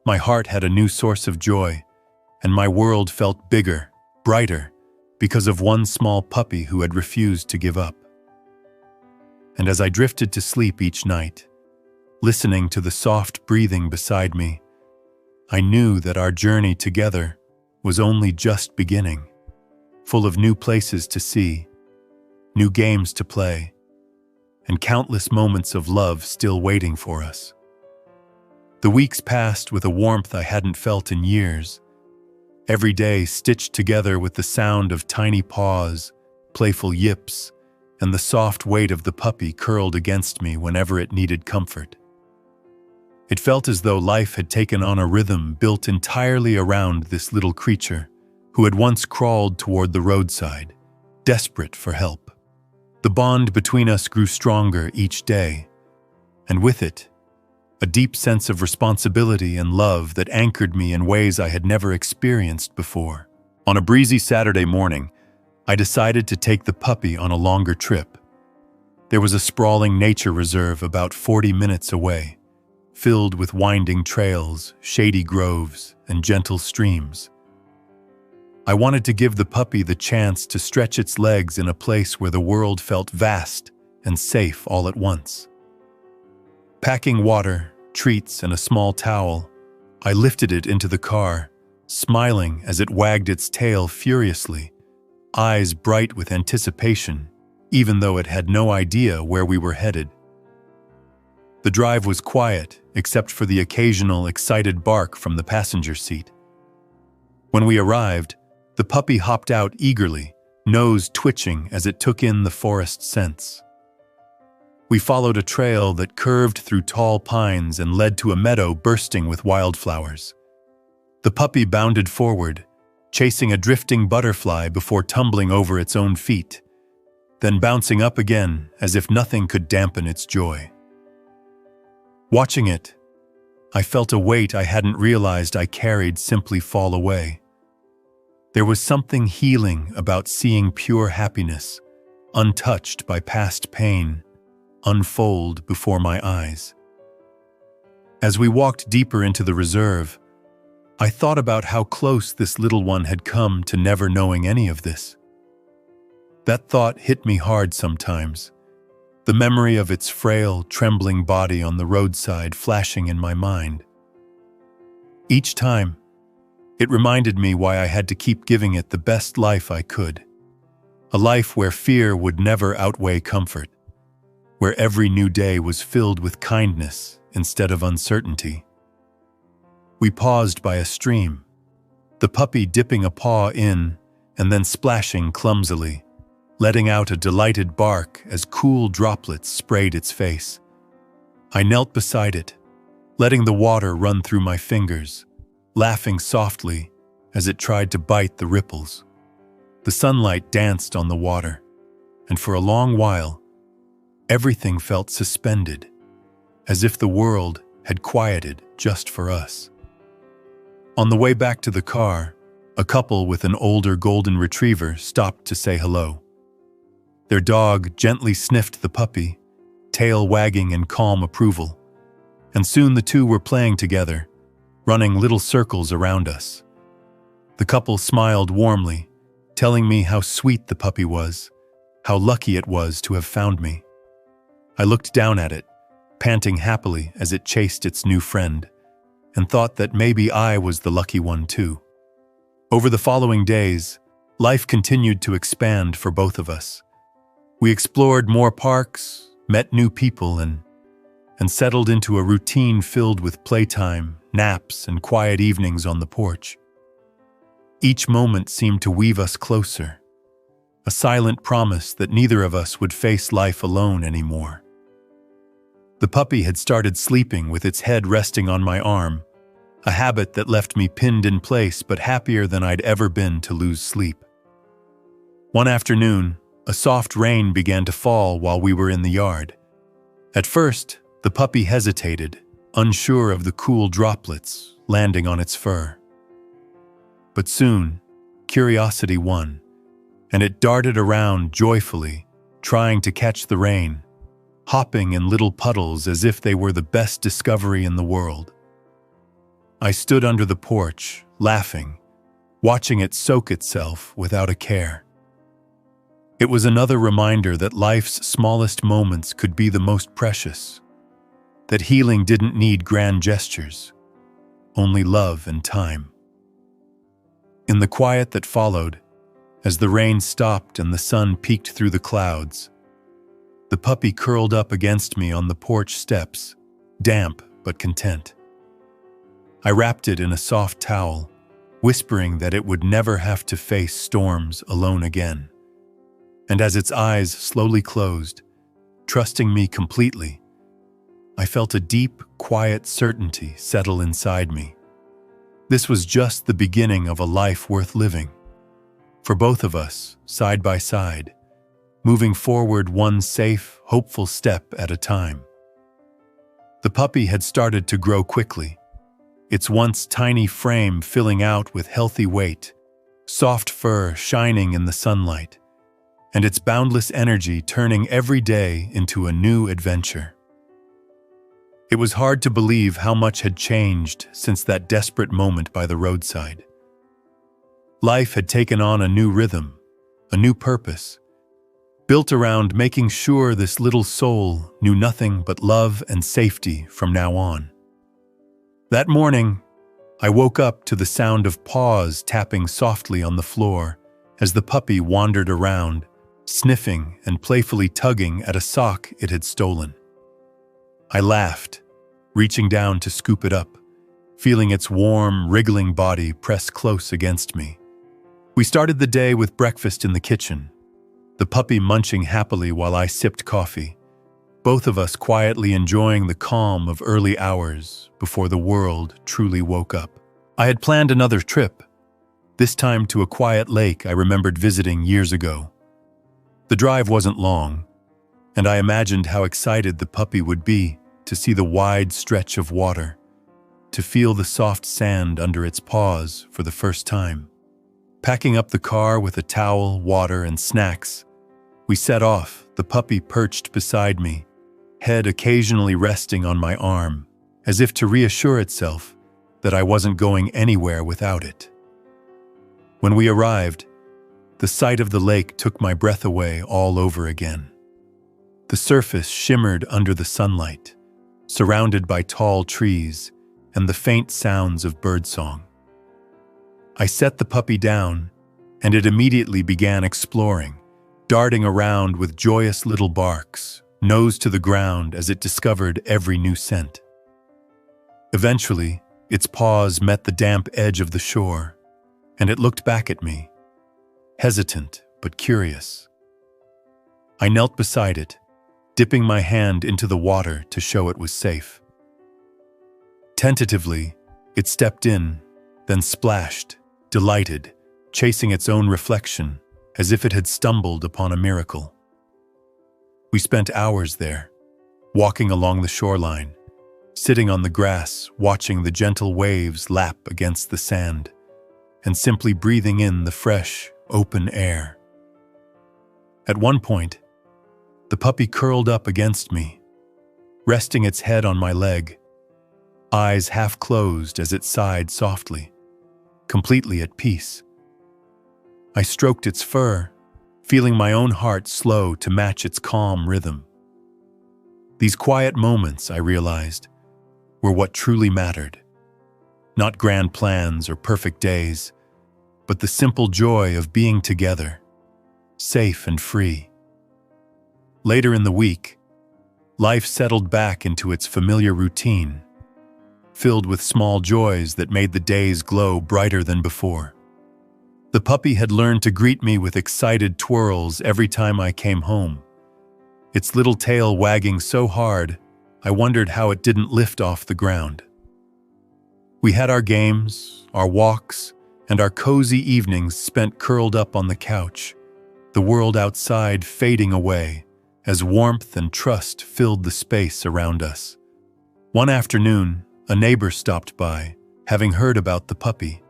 my heart had a new source of joy, and my world felt bigger, brighter, because of one small puppy who had refused to give up. And as I drifted to sleep each night, listening to the soft breathing beside me, I knew that our journey together was only just beginning, full of new places to see, new games to play, and countless moments of love still waiting for us. The weeks passed with a warmth I hadn't felt in years, every day stitched together with the sound of tiny paws, playful yips, and the soft weight of the puppy curled against me whenever it needed comfort. It felt as though life had taken on a rhythm built entirely around this little creature who had once crawled toward the roadside, desperate for help. The bond between us grew stronger each day, and with it, a deep sense of responsibility and love that anchored me in ways I had never experienced before. On a breezy Saturday morning, I decided to take the puppy on a longer trip. There was a sprawling nature reserve about 40 minutes away, filled with winding trails, shady groves, and gentle streams. I wanted to give the puppy the chance to stretch its legs in a place where the world felt vast and safe all at once. Packing water, treats, and a small towel, I lifted it into the car, smiling as it wagged its tail furiously, eyes bright with anticipation, even though it had no idea where we were headed. The drive was quiet, except for the occasional excited bark from the passenger seat. When we arrived, the puppy hopped out eagerly, nose twitching as it took in the forest scents. We followed a trail that curved through tall pines and led to a meadow bursting with wildflowers. The puppy bounded forward, chasing a drifting butterfly before tumbling over its own feet, then bouncing up again as if nothing could dampen its joy. Watching it, I felt a weight I hadn't realized I carried simply fall away. There was something healing about seeing pure happiness, untouched by past pain, unfold before my eyes. As we walked deeper into the reserve, I thought about how close this little one had come to never knowing any of this. That thought hit me hard sometimes, the memory of its frail, trembling body on the roadside flashing in my mind. Each time, it reminded me why I had to keep giving it the best life I could, a life where fear would never outweigh comfort, where every new day was filled with kindness instead of uncertainty. We paused by a stream, the puppy dipping a paw in and then splashing clumsily, letting out a delighted bark as cool droplets sprayed its face. I knelt beside it, letting the water run through my fingers, laughing softly as it tried to bite the ripples. The sunlight danced on the water, and for a long while, everything felt suspended, as if the world had quieted just for us. On the way back to the car, a couple with an older golden retriever stopped to say hello. Their dog gently sniffed the puppy, tail wagging in calm approval, and soon the two were playing together, running little circles around us. The couple smiled warmly, telling me how sweet the puppy was, how lucky it was to have found me. I looked down at it, panting happily as it chased its new friend, and thought that maybe I was the lucky one too. Over the following days, life continued to expand for both of us. We explored more parks, met new people, and settled into a routine filled with playtime, naps, and quiet evenings on the porch. Each moment seemed to weave us closer, a silent promise that neither of us would face life alone anymore. The puppy had started sleeping with its head resting on my arm, a habit that left me pinned in place but happier than I'd ever been to lose sleep. One afternoon, a soft rain began to fall while we were in the yard. At first, the puppy hesitated, unsure of the cool droplets landing on its fur. But soon, curiosity won, and it darted around joyfully, trying to catch the rain, hopping in little puddles as if they were the best discovery in the world. I stood under the porch, laughing, watching it soak itself without a care. It was another reminder that life's smallest moments could be the most precious, that healing didn't need grand gestures, only love and time. In the quiet that followed, as the rain stopped and the sun peeked through the clouds, the puppy curled up against me on the porch steps, damp but content. I wrapped it in a soft towel, whispering that it would never have to face storms alone again. And as its eyes slowly closed, trusting me completely, I felt a deep, quiet certainty settle inside me. This was just the beginning of a life worth living. For both of us, side by side, moving forward one safe, hopeful step at a time. The puppy had started to grow quickly, its once tiny frame filling out with healthy weight, soft fur shining in the sunlight, and its boundless energy turning every day into a new adventure. It was hard to believe how much had changed since that desperate moment by the roadside. Life had taken on a new rhythm, a new purpose, built around making sure this little soul knew nothing but love and safety from now on. That morning, I woke up to the sound of paws tapping softly on the floor as the puppy wandered around, sniffing and playfully tugging at a sock it had stolen. I laughed, reaching down to scoop it up, feeling its warm, wriggling body press close against me. We started the day with breakfast in the kitchen, the puppy munching happily while I sipped coffee, both of us quietly enjoying the calm of early hours before the world truly woke up. I had planned another trip, this time to a quiet lake I remembered visiting years ago. The drive wasn't long, and I imagined how excited the puppy would be to see the wide stretch of water, to feel the soft sand under its paws for the first time. Packing up the car with a towel, water, and snacks, we set off, the puppy perched beside me, head occasionally resting on my arm, as if to reassure itself that I wasn't going anywhere without it. When we arrived, the sight of the lake took my breath away all over again. The surface shimmered under the sunlight, surrounded by tall trees and the faint sounds of birdsong. I set the puppy down, and it immediately began exploring, darting around with joyous little barks, nose to the ground as it discovered every new scent. Eventually, its paws met the damp edge of the shore, and it looked back at me, hesitant but curious. I knelt beside it, dipping my hand into the water to show it was safe. Tentatively, it stepped in, then splashed, delighted, chasing its own reflection as if it had stumbled upon a miracle. We spent hours there, walking along the shoreline, sitting on the grass, watching the gentle waves lap against the sand, and simply breathing in the fresh, open air. At one point, the puppy curled up against me, resting its head on my leg, eyes half closed as it sighed softly, completely at peace. I stroked its fur, feeling my own heart slow to match its calm rhythm. These quiet moments, I realized, were what truly mattered. Not grand plans or perfect days, but the simple joy of being together, safe and free. Later in the week, life settled back into its familiar routine, filled with small joys that made the days glow brighter than before. The puppy had learned to greet me with excited twirls every time I came home, its little tail wagging so hard I wondered how it didn't lift off the ground. We had our games, our walks, and our cozy evenings spent curled up on the couch, the world outside fading away as warmth and trust filled the space around us. One afternoon, a neighbor stopped by, having heard about the puppy.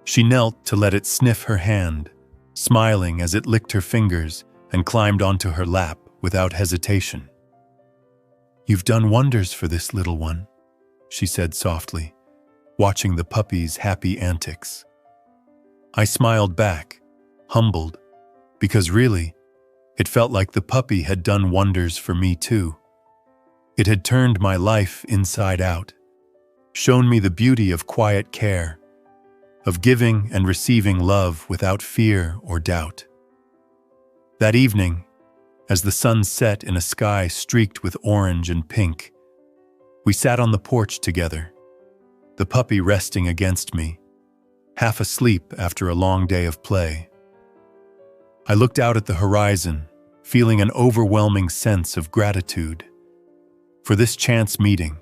She knelt to let it sniff her hand, smiling as it licked her fingers and climbed onto her lap without hesitation. "You've done wonders for this little one," she said softly, watching the puppy's happy antics. I smiled back, humbled, because really, it felt like the puppy had done wonders for me too. It had turned my life inside out, shown me the beauty of quiet care, of giving and receiving love without fear or doubt. That evening, as the sun set in a sky streaked with orange and pink, we sat on the porch together, the puppy resting against me, half asleep after a long day of play. I looked out at the horizon, feeling an overwhelming sense of gratitude for this chance meeting,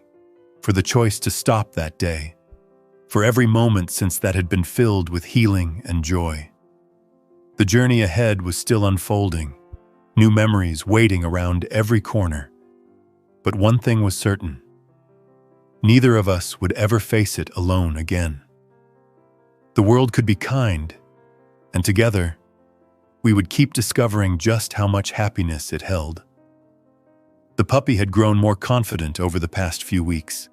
for the choice to stop that day, for every moment since that had been filled with healing and joy. The journey ahead was still unfolding, new memories waiting around every corner. But one thing was certain: neither of us would ever face it alone again. The world could be kind, and together, we would keep discovering just how much happiness it held. The puppy had grown more confident over the past few weeks,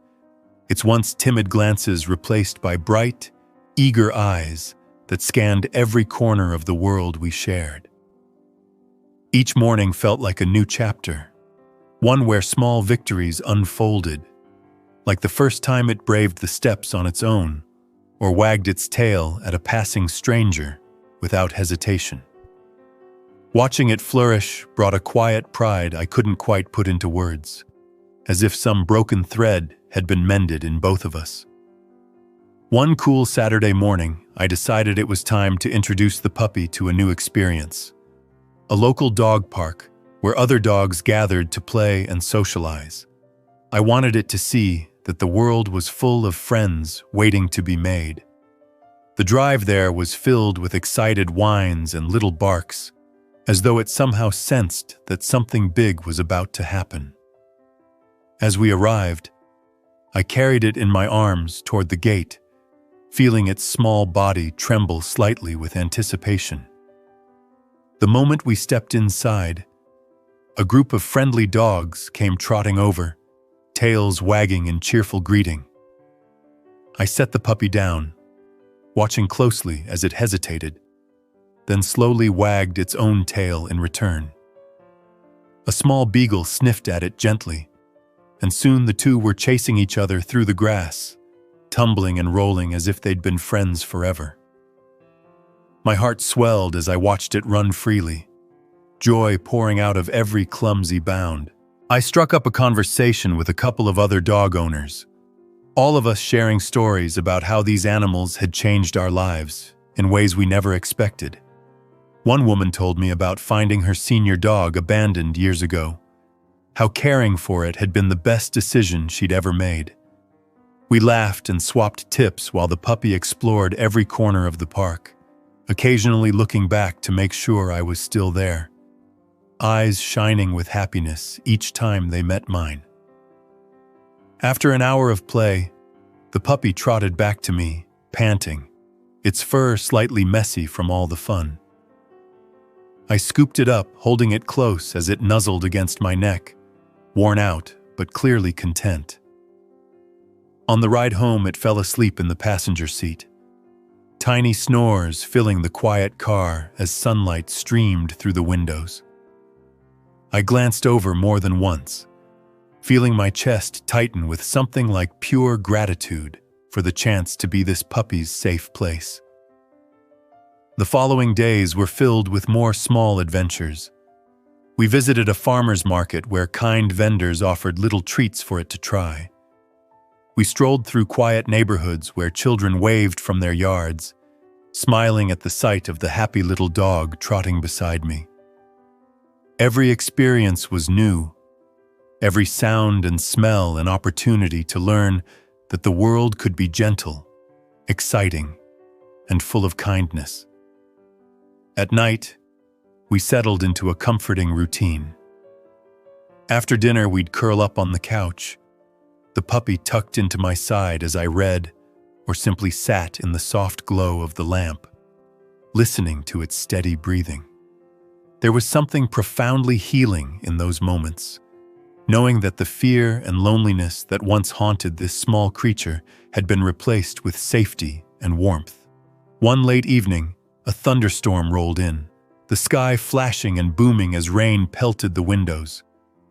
its once timid glances replaced by bright, eager eyes that scanned every corner of the world we shared. Each morning felt like a new chapter, one where small victories unfolded, like the first time it braved the steps on its own, or wagged its tail at a passing stranger without hesitation. Watching it flourish brought a quiet pride I couldn't quite put into words, as if some broken thread had been mended in both of us. One cool Saturday morning, I decided it was time to introduce the puppy to a new experience. A local dog park where other dogs gathered to play and socialize. I wanted it to see that the world was full of friends waiting to be made. The drive there was filled with excited whines and little barks, as though it somehow sensed that something big was about to happen. As we arrived, I carried it in my arms toward the gate, feeling its small body tremble slightly with anticipation. The moment we stepped inside, a group of friendly dogs came trotting over, tails wagging in cheerful greeting. I set the puppy down, watching closely as it hesitated, then slowly wagged its own tail in return. A small beagle sniffed at it gently, and soon the two were chasing each other through the grass, tumbling and rolling as if they'd been friends forever. My heart swelled as I watched it run freely, joy pouring out of every clumsy bound. I struck up a conversation with a couple of other dog owners, all of us sharing stories about how these animals had changed our lives in ways we never expected. One woman told me about finding her senior dog abandoned years ago, how caring for it had been the best decision she'd ever made. We laughed and swapped tips while the puppy explored every corner of the park, occasionally looking back to make sure I was still there, eyes shining with happiness each time they met mine. After an hour of play, the puppy trotted back to me, panting, its fur slightly messy from all the fun. I scooped it up, holding it close as it nuzzled against my neck, worn out but clearly content. On the ride home, it fell asleep in the passenger seat, tiny snores filling the quiet car as sunlight streamed through the windows. I glanced over more than once, feeling my chest tighten with something like pure gratitude for the chance to be this puppy's safe place. The following days were filled with more small adventures. We visited a farmer's market where kind vendors offered little treats for it to try. We strolled through quiet neighborhoods where children waved from their yards, smiling at the sight of the happy little dog trotting beside me. Every experience was new, every sound and smell an opportunity to learn that the world could be gentle, exciting, and full of kindness. At night, we settled into a comforting routine. After dinner, we'd curl up on the couch, the puppy tucked into my side as I read or simply sat in the soft glow of the lamp, listening to its steady breathing. There was something profoundly healing in those moments, knowing that the fear and loneliness that once haunted this small creature had been replaced with safety and warmth. One late evening, a thunderstorm rolled in, the sky flashing and booming as rain pelted the windows.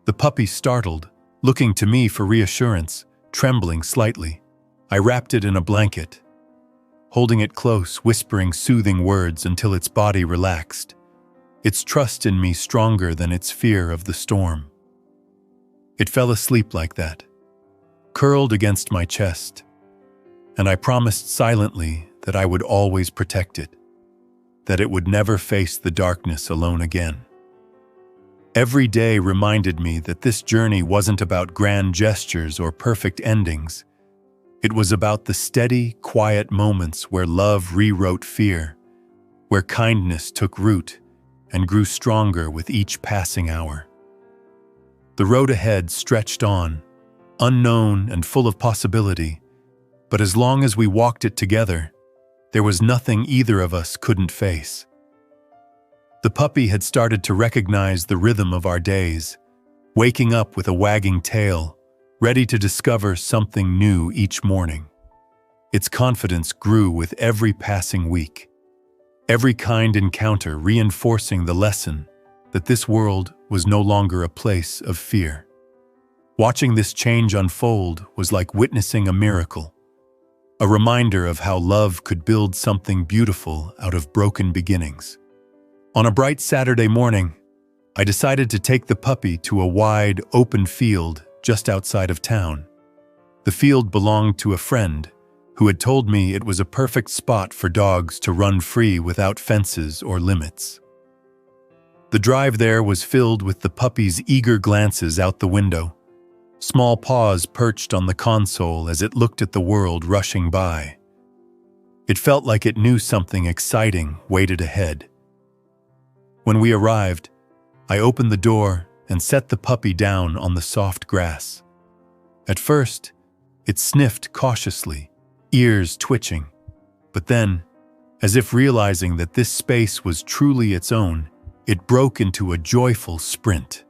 The puppy startled, looking to me for reassurance, trembling slightly. I wrapped it in a blanket, holding it close, whispering soothing words until its body relaxed, its trust in me stronger than its fear of the storm. It fell asleep like that, curled against my chest, and I promised silently that I would always protect it, that it would never face the darkness alone again. Every day reminded me that this journey wasn't about grand gestures or perfect endings. It was about the steady, quiet moments where love rewrote fear, where kindness took root and grew stronger with each passing hour. The road ahead stretched on, unknown and full of possibility, but as long as we walked it together, there was nothing either of us couldn't face. The puppy had started to recognize the rhythm of our days, waking up with a wagging tail, ready to discover something new each morning. Its confidence grew with every passing week, every kind encounter reinforcing the lesson that this world was no longer a place of fear. Watching this change unfold was like witnessing a miracle, a reminder of how love could build something beautiful out of broken beginnings. On a bright Saturday morning, I decided to take the puppy to a wide, open field just outside of town. The field belonged to a friend who had told me it was a perfect spot for dogs to run free without fences or limits. The drive there was filled with the puppy's eager glances out the window, small paws perched on the console as it looked at the world rushing by. It felt like it knew something exciting waited ahead. When we arrived, I opened the door and set the puppy down on the soft grass. At first, it sniffed cautiously, ears twitching, but then, as if realizing that this space was truly its own, it broke into a joyful sprint.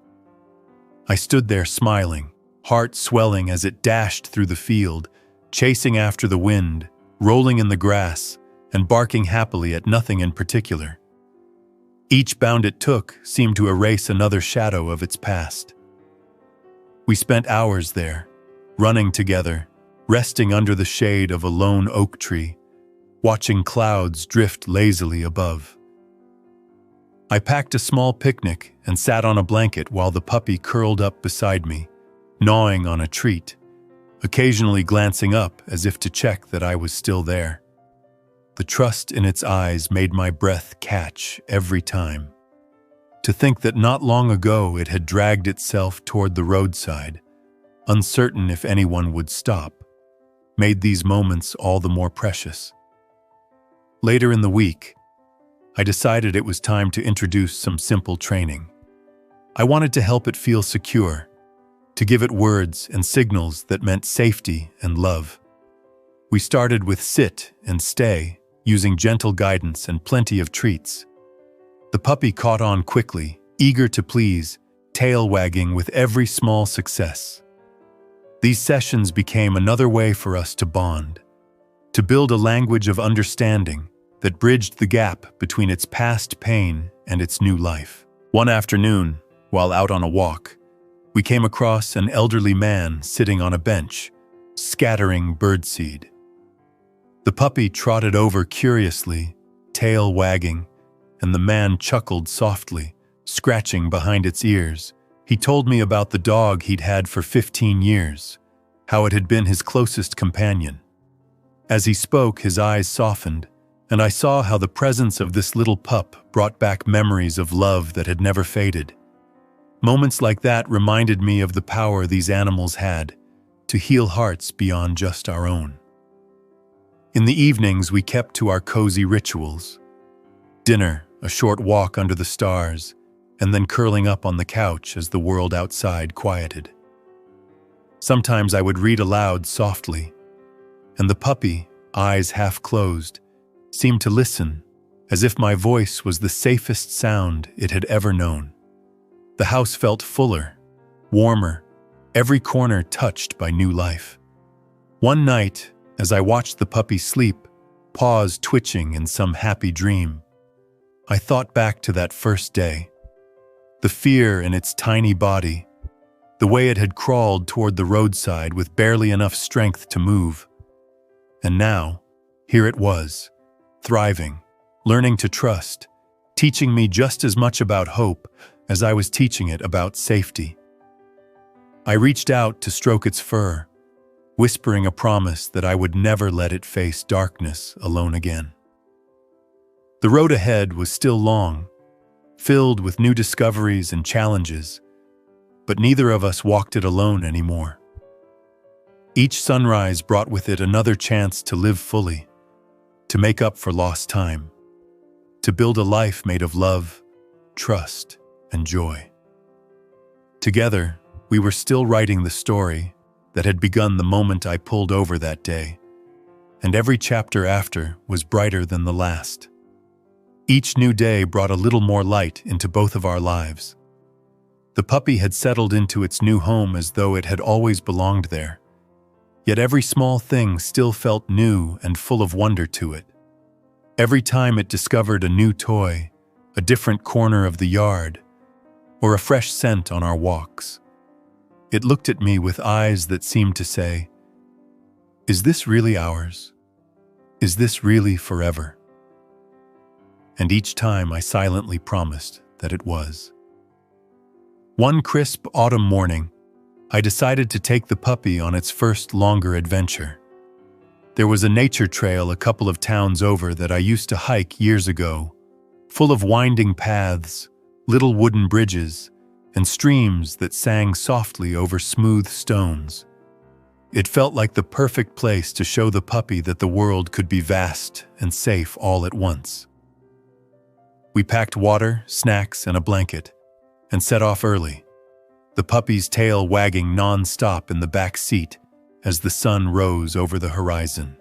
I stood there smiling, heart swelling as it dashed through the field, chasing after the wind, rolling in the grass, and barking happily at nothing in particular. Each bound it took seemed to erase another shadow of its past. We spent hours there, running together, resting under the shade of a lone oak tree, watching clouds drift lazily above. I packed a small picnic and sat on a blanket while the puppy curled up beside me, gnawing on a treat, occasionally glancing up as if to check that I was still there. The trust in its eyes made my breath catch every time. To think that not long ago it had dragged itself toward the roadside, uncertain if anyone would stop, made these moments all the more precious. Later in the week, I decided it was time to introduce some simple training. I wanted to help it feel secure, to give it words and signals that meant safety and love. We started with sit and stay, using gentle guidance and plenty of treats. The puppy caught on quickly, eager to please, tail wagging with every small success. These sessions became another way for us to bond, to build a language of understanding that bridged the gap between its past pain and its new life. One afternoon, while out on a walk, we came across an elderly man sitting on a bench, scattering birdseed. The puppy trotted over curiously, tail wagging, and the man chuckled softly, scratching behind its ears. He told me about the dog he'd had for 15 years, how it had been his closest companion. As he spoke, his eyes softened, and I saw how the presence of this little pup brought back memories of love that had never faded. Moments like that reminded me of the power these animals had to heal hearts beyond just our own. In the evenings, we kept to our cozy rituals. Dinner, a short walk under the stars, and then curling up on the couch as the world outside quieted. Sometimes I would read aloud softly, and the puppy, eyes half closed, seemed to listen, as if my voice was the safest sound it had ever known. The house felt fuller, warmer, every corner touched by new life. One night, as I watched the puppy sleep, paws twitching in some happy dream, I thought back to that first day. The fear in its tiny body, the way it had crawled toward the roadside with barely enough strength to move. And now, here it was, thriving, learning to trust, teaching me just as much about hope as I was teaching it about safety. I reached out to stroke its fur, whispering a promise that I would never let it face darkness alone again. The road ahead was still long, filled with new discoveries and challenges, but neither of us walked it alone anymore. Each sunrise brought with it another chance to live fully, to make up for lost time, to build a life made of love, trust, and joy. Together, we were still writing the story that had begun the moment I pulled over that day, and every chapter after was brighter than the last. Each new day brought a little more light into both of our lives. The puppy had settled into its new home as though it had always belonged there, yet every small thing still felt new and full of wonder to it. Every time it discovered a new toy, a different corner of the yard, or a fresh scent on our walks, it looked at me with eyes that seemed to say, "Is this really ours? Is this really forever?" And each time I silently promised that it was. One crisp autumn morning, I decided to take the puppy on its first longer adventure. There was a nature trail a couple of towns over that I used to hike years ago, full of winding paths, little wooden bridges, and streams that sang softly over smooth stones. It felt like the perfect place to show the puppy that the world could be vast and safe all at once. We packed water, snacks, and a blanket, and set off early, the puppy's tail wagging non-stop in the back seat as the sun rose over the horizon.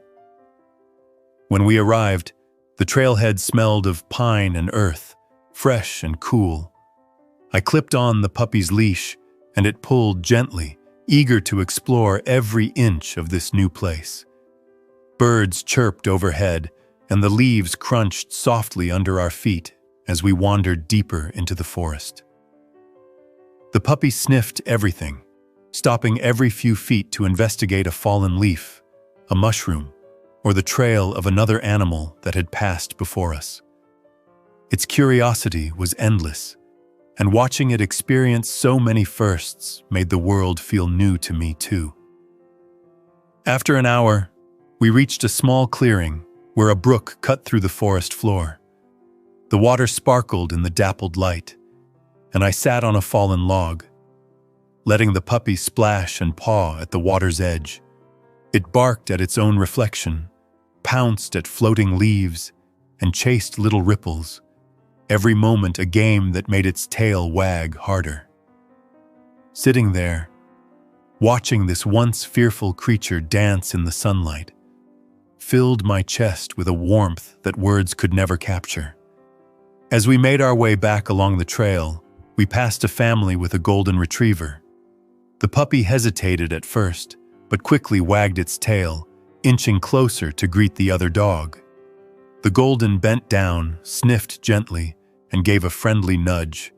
When we arrived, the trailhead smelled of pine and earth, fresh and cool. I clipped on the puppy's leash, and it pulled gently, eager to explore every inch of this new place. Birds chirped overhead, and the leaves crunched softly under our feet as we wandered deeper into the forest. The puppy sniffed everything, stopping every few feet to investigate a fallen leaf, a mushroom, or the trail of another animal that had passed before us. Its curiosity was endless, and watching it experience so many firsts made the world feel new to me too. After an hour, we reached a small clearing where a brook cut through the forest floor. The water sparkled in the dappled light, and I sat on a fallen log, letting the puppy splash and paw at the water's edge. It barked at its own reflection, pounced at floating leaves, and chased little ripples, every moment a game that made its tail wag harder. Sitting there, watching this once fearful creature dance in the sunlight, filled my chest with a warmth that words could never capture. As we made our way back along the trail, we passed a family with a golden retriever. The puppy hesitated at first, but quickly wagged its tail, inching closer to greet the other dog. The golden bent down, sniffed gently, and gave a friendly nudge,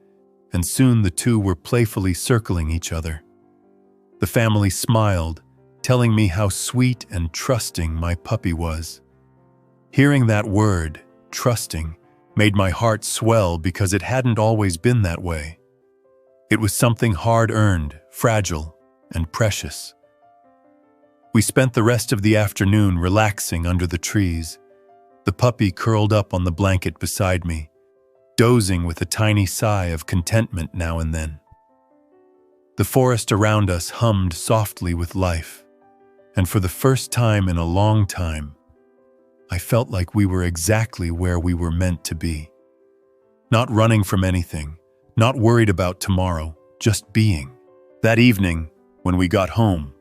and soon the two were playfully circling each other. The family smiled, telling me how sweet and trusting my puppy was. Hearing that word, trusting, made my heart swell because it hadn't always been that way. It was something hard-earned, fragile, and precious. We spent the rest of the afternoon relaxing under the trees, the puppy curled up on the blanket beside me, dozing with a tiny sigh of contentment now and then. The forest around us hummed softly with life, and for the first time in a long time, I felt like we were exactly where we were meant to be. Not running from anything, not worried about tomorrow, just being. That evening, when we got home,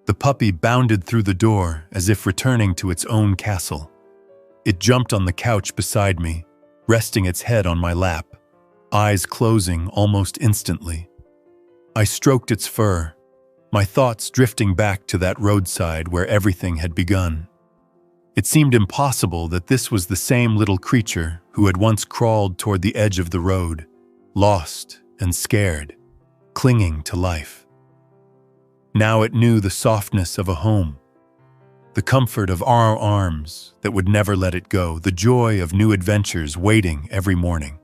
the puppy bounded through the door as if returning to its own castle. It jumped on the couch beside me, resting its head on my lap, eyes closing almost instantly. I stroked its fur, my thoughts drifting back to that roadside where everything had begun. It seemed impossible that this was the same little creature who had once crawled toward the edge of the road, lost and scared, clinging to life. Now it knew the softness of a home, the comfort of our arms that would never let it go, the joy of new adventures waiting every morning.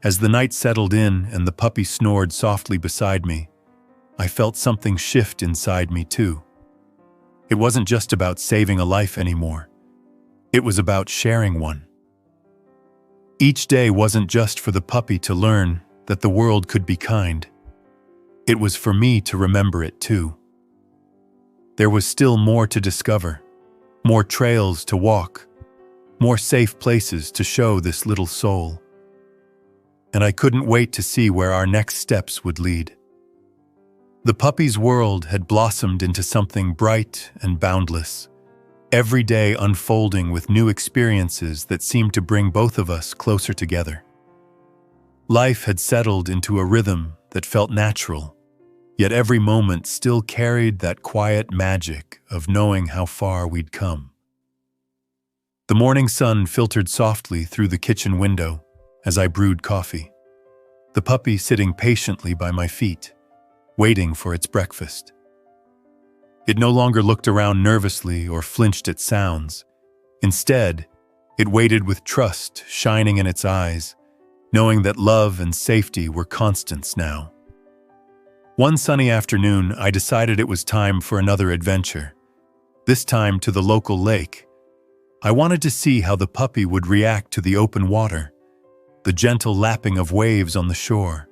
As the night settled in and the puppy snored softly beside me, I felt something shift inside me too. It wasn't just about saving a life anymore. It was about sharing one. Each day wasn't just for the puppy to learn that the world could be kind. It was for me to remember it too. There was still more to discover, more trails to walk, more safe places to show this little soul. And I couldn't wait to see where our next steps would lead. The puppy's world had blossomed into something bright and boundless, every day unfolding with new experiences that seemed to bring both of us closer together. Life had settled into a rhythm that felt natural, yet every moment still carried that quiet magic of knowing how far we'd come. The morning sun filtered softly through the kitchen window as I brewed coffee, the puppy sitting patiently by my feet, waiting for its breakfast. It no longer looked around nervously or flinched at sounds. Instead, it waited with trust shining in its eyes, knowing that love and safety were constants now. One sunny afternoon, I decided it was time for another adventure, this time to the local lake. I wanted to see how the puppy would react to the open water, the gentle lapping of waves on the shore,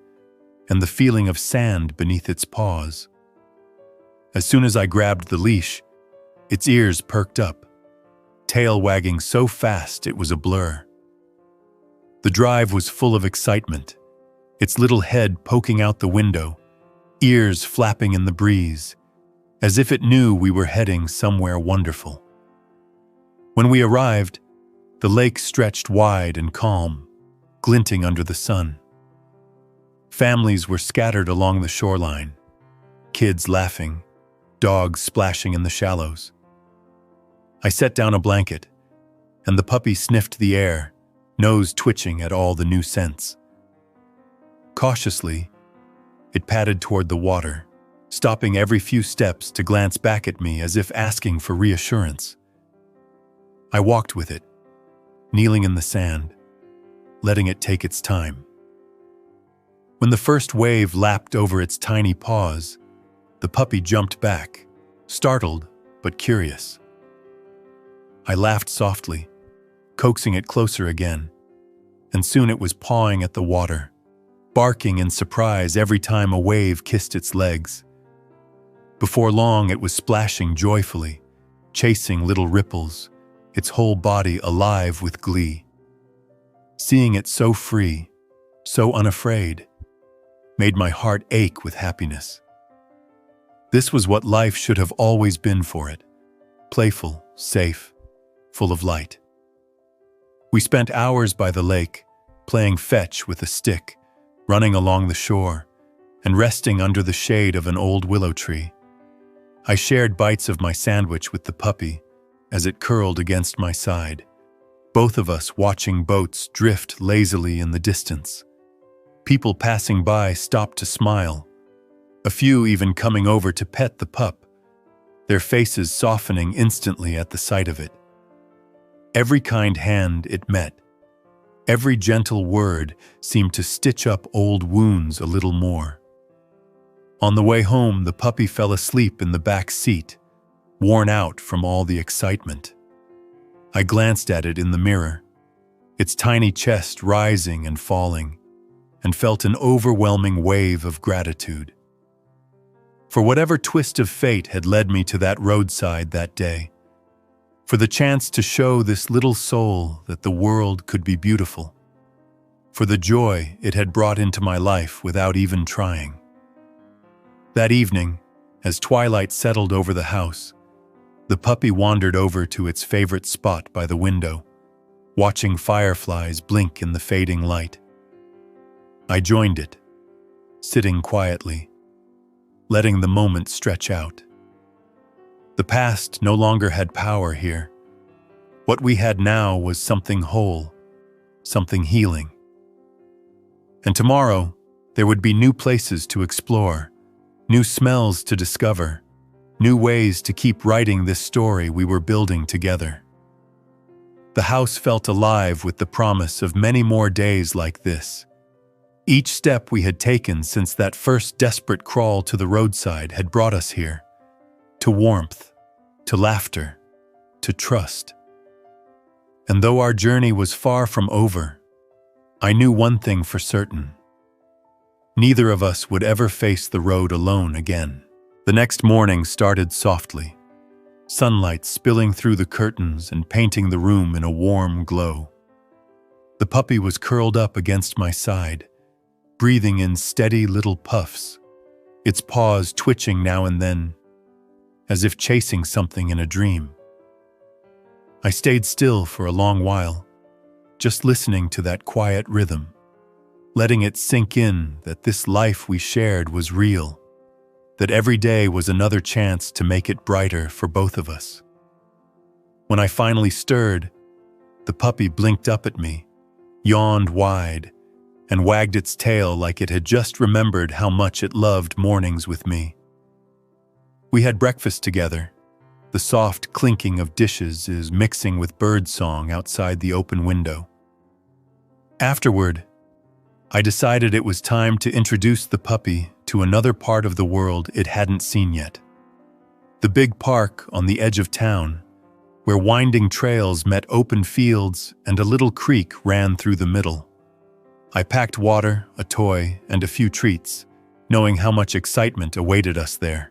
and the feeling of sand beneath its paws. As soon as I grabbed the leash, its ears perked up, tail wagging so fast it was a blur. The drive was full of excitement, its little head poking out the window, ears flapping in the breeze, as if it knew we were heading somewhere wonderful. When we arrived, the lake stretched wide and calm, glinting under the sun. Families were scattered along the shoreline, kids laughing, dogs splashing in the shallows. I set down a blanket, and the puppy sniffed the air, nose twitching at all the new scents. Cautiously, it padded toward the water, stopping every few steps to glance back at me as if asking for reassurance. I walked with it, kneeling in the sand, letting it take its time. When the first wave lapped over its tiny paws, the puppy jumped back, startled but curious. I laughed softly, coaxing it closer again, and soon it was pawing at the water, barking in surprise every time a wave kissed its legs. Before long, it was splashing joyfully, chasing little ripples, its whole body alive with glee. Seeing it so free, so unafraid, made my heart ache with happiness. This was what life should have always been for it, playful, safe, full of light. We spent hours by the lake, playing fetch with a stick, running along the shore, and resting under the shade of an old willow tree. I shared bites of my sandwich with the puppy as it curled against my side, both of us watching boats drift lazily in the distance. People passing by stopped to smile, a few even coming over to pet the pup, their faces softening instantly at the sight of it. Every kind hand it met, Every gentle word seemed to stitch up old wounds a little more. On the way home, the puppy fell asleep in the back seat, worn out from all the excitement. I glanced at it in the mirror, its tiny chest rising and falling, and felt an overwhelming wave of gratitude. For whatever twist of fate had led me to that roadside that day, for the chance to show this little soul that the world could be beautiful, for the joy it had brought into my life without even trying. That evening, as twilight settled over the house, the puppy wandered over to its favorite spot by the window, watching fireflies blink in the fading light. I joined it, sitting quietly, letting the moment stretch out. The past no longer had power here. What we had now was something whole, something healing. And tomorrow, there would be new places to explore, new smells to discover, new ways to keep writing this story we were building together. The house felt alive with the promise of many more days like this. Each step we had taken since that first desperate crawl to the roadside had brought us here, to warmth, to laughter, to trust. And though our journey was far from over, I knew one thing for certain. Neither of us would ever face the road alone again. The next morning started softly, sunlight spilling through the curtains and painting the room in a warm glow. The puppy was curled up against my side, breathing in steady little puffs, its paws twitching now and then, as if chasing something in a dream. I stayed still for a long while, just listening to that quiet rhythm, letting it sink in that this life we shared was real, that every day was another chance to make it brighter for both of us. When I finally stirred, the puppy blinked up at me, yawned wide, and wagged its tail like it had just remembered how much it loved mornings with me. We had breakfast together, the soft clinking of dishes is mixing with birdsong outside the open window. Afterward, I decided it was time to introduce the puppy to another part of the world it hadn't seen yet. The big park on the edge of town, where winding trails met open fields and a little creek ran through the middle. I packed water, a toy, and a few treats, knowing how much excitement awaited us there.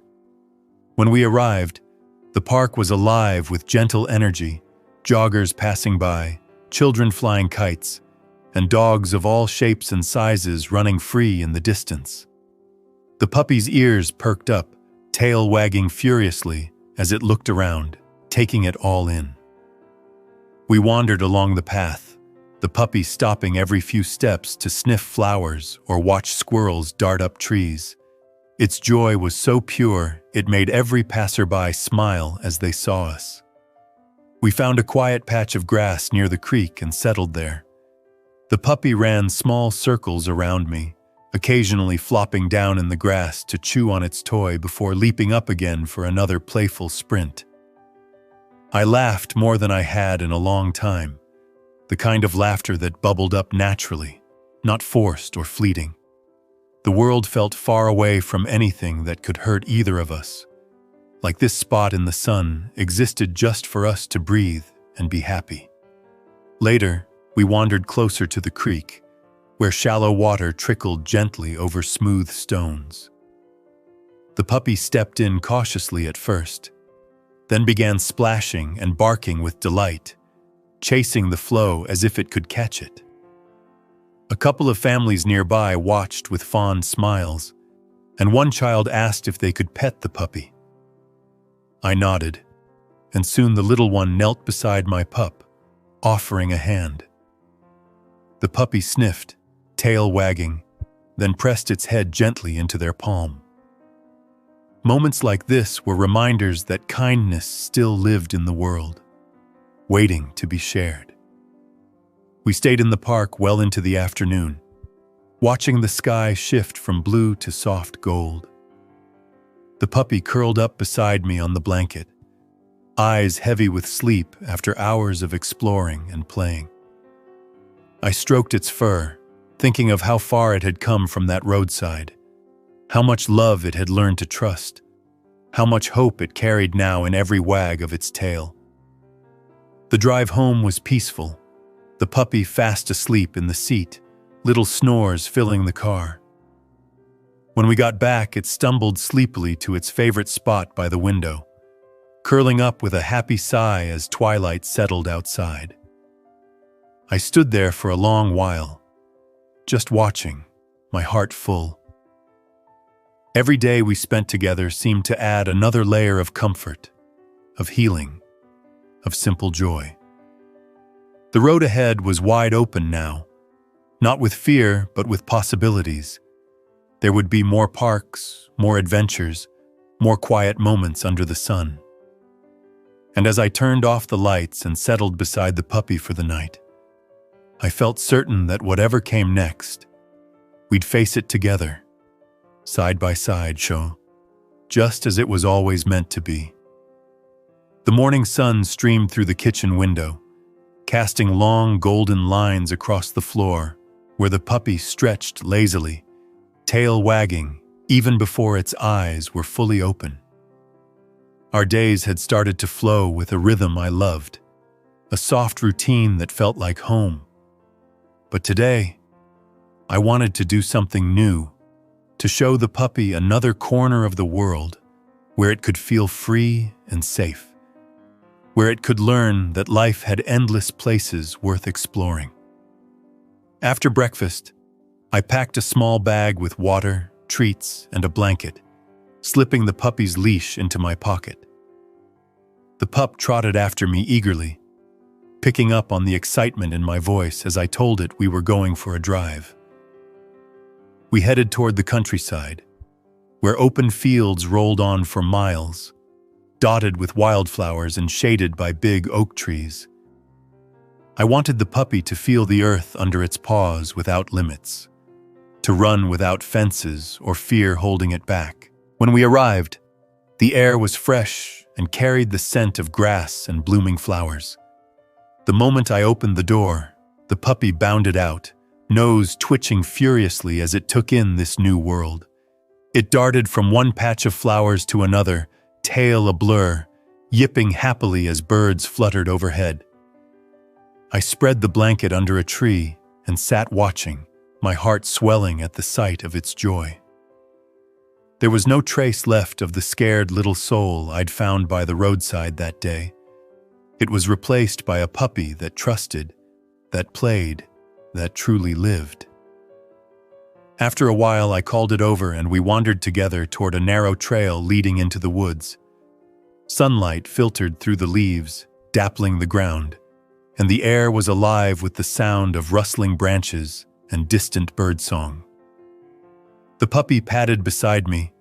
When we arrived, the park was alive with gentle energy, joggers passing by, children flying kites, and dogs of all shapes and sizes running free in the distance. The puppy's ears perked up, tail wagging furiously as it looked around, taking it all in. We wandered along the path, the puppy stopping every few steps to sniff flowers or watch squirrels dart up trees. Its joy was so pure, it made every passerby smile as they saw us. We found a quiet patch of grass near the creek and settled there. The puppy ran small circles around me, occasionally flopping down in the grass to chew on its toy before leaping up again for another playful sprint. I laughed more than I had in a long time, the kind of laughter that bubbled up naturally, not forced or fleeting. The world felt far away from anything that could hurt either of us, like this spot in the sun existed just for us to breathe and be happy. Later, we wandered closer to the creek, where shallow water trickled gently over smooth stones. The puppy stepped in cautiously at first, then began splashing and barking with delight, chasing the flow as if it could catch it. A couple of families nearby watched with fond smiles, and one child asked if they could pet the puppy. I nodded, and soon the little one knelt beside my pup, offering a hand. The puppy sniffed, tail wagging, then pressed its head gently into their palm. Moments like this were reminders that kindness still lived in the world, waiting to be shared. We stayed in the park well into the afternoon, watching the sky shift from blue to soft gold. The puppy curled up beside me on the blanket, eyes heavy with sleep after hours of exploring and playing. I stroked its fur, thinking of how far it had come from that roadside, how much love it had learned to trust, how much hope it carried now in every wag of its tail. The drive home was peaceful, the puppy fast asleep in the seat, little snores filling the car. When we got back, it stumbled sleepily to its favorite spot by the window, curling up with a happy sigh as twilight settled outside. I stood there for a long while, just watching, my heart full. Every day we spent together seemed to add another layer of comfort, of healing, of simple joy. The road ahead was wide open now, not with fear, but with possibilities. There would be more parks, more adventures, more quiet moments under the sun. And as I turned off the lights and settled beside the puppy for the night, I felt certain that whatever came next, we'd face it together, side by side, just as it was always meant to be. The morning sun streamed through the kitchen window, casting long golden lines across the floor where the puppy stretched lazily, tail wagging even before its eyes were fully open. Our days had started to flow with a rhythm I loved, a soft routine that felt like home. But today, I wanted to do something new, to show the puppy another corner of the world where it could feel free and safe, where it could learn that life had endless places worth exploring. After breakfast, I packed a small bag with water, treats, and a blanket, slipping the puppy's leash into my pocket. The pup trotted after me eagerly, picking up on the excitement in my voice as I told it we were going for a drive. We headed toward the countryside, where open fields rolled on for miles, dotted with wildflowers and shaded by big oak trees. I wanted the puppy to feel the earth under its paws without limits, to run without fences or fear holding it back. When we arrived, the air was fresh and carried the scent of grass and blooming flowers. The moment I opened the door, the puppy bounded out, nose twitching furiously as it took in this new world. It darted from one patch of flowers to another, tail a blur, yipping happily as birds fluttered overhead. I spread the blanket under a tree and sat watching, my heart swelling at the sight of its joy. There was no trace left of the scared little soul I'd found by the roadside that day. It was replaced by a puppy that trusted, that played, that truly lived. After a while, I called it over and we wandered together toward a narrow trail leading into the woods. Sunlight filtered through the leaves, dappling the ground, and the air was alive with the sound of rustling branches and distant birdsong. The puppy padded beside me,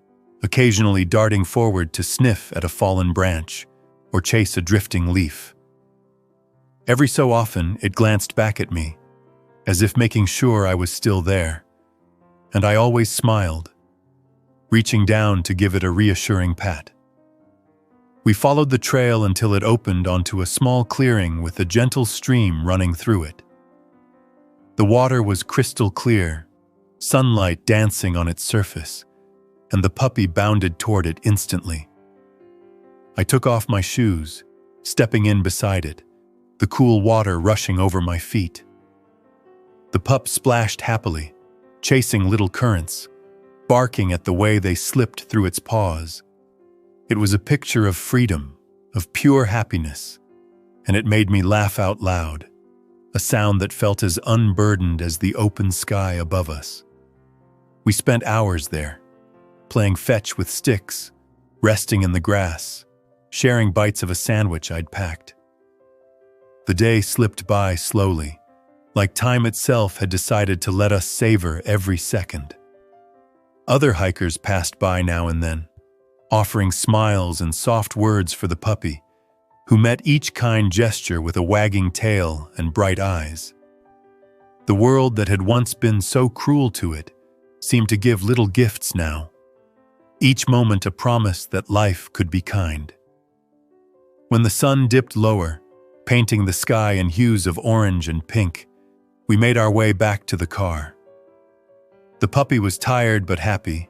occasionally darting forward to sniff at a fallen branch or chase a drifting leaf. Every so often, it glanced back at me, as if making sure I was still there, and I always smiled, reaching down to give it a reassuring pat. We followed the trail until it opened onto a small clearing with a gentle stream running through it. The water was crystal clear, sunlight dancing on its surface, and the puppy bounded toward it instantly. I took off my shoes, stepping in beside it, the cool water rushing over my feet. The pup splashed happily, chasing little currents, barking at the way they slipped through its paws. It was a picture of freedom, of pure happiness, and it made me laugh out loud, a sound that felt as unburdened as the open sky above us. We spent hours there, playing fetch with sticks, resting in the grass, sharing bites of a sandwich I'd packed. The day slipped by slowly, like time itself had decided to let us savor every second. Other hikers passed by now and then, offering smiles and soft words for the puppy, who met each kind gesture with a wagging tail and bright eyes. The world that had once been so cruel to it seemed to give little gifts now, each moment a promise that life could be kind. When the sun dipped lower, painting the sky in hues of orange and pink, We made our way back to the car. The puppy was tired but happy,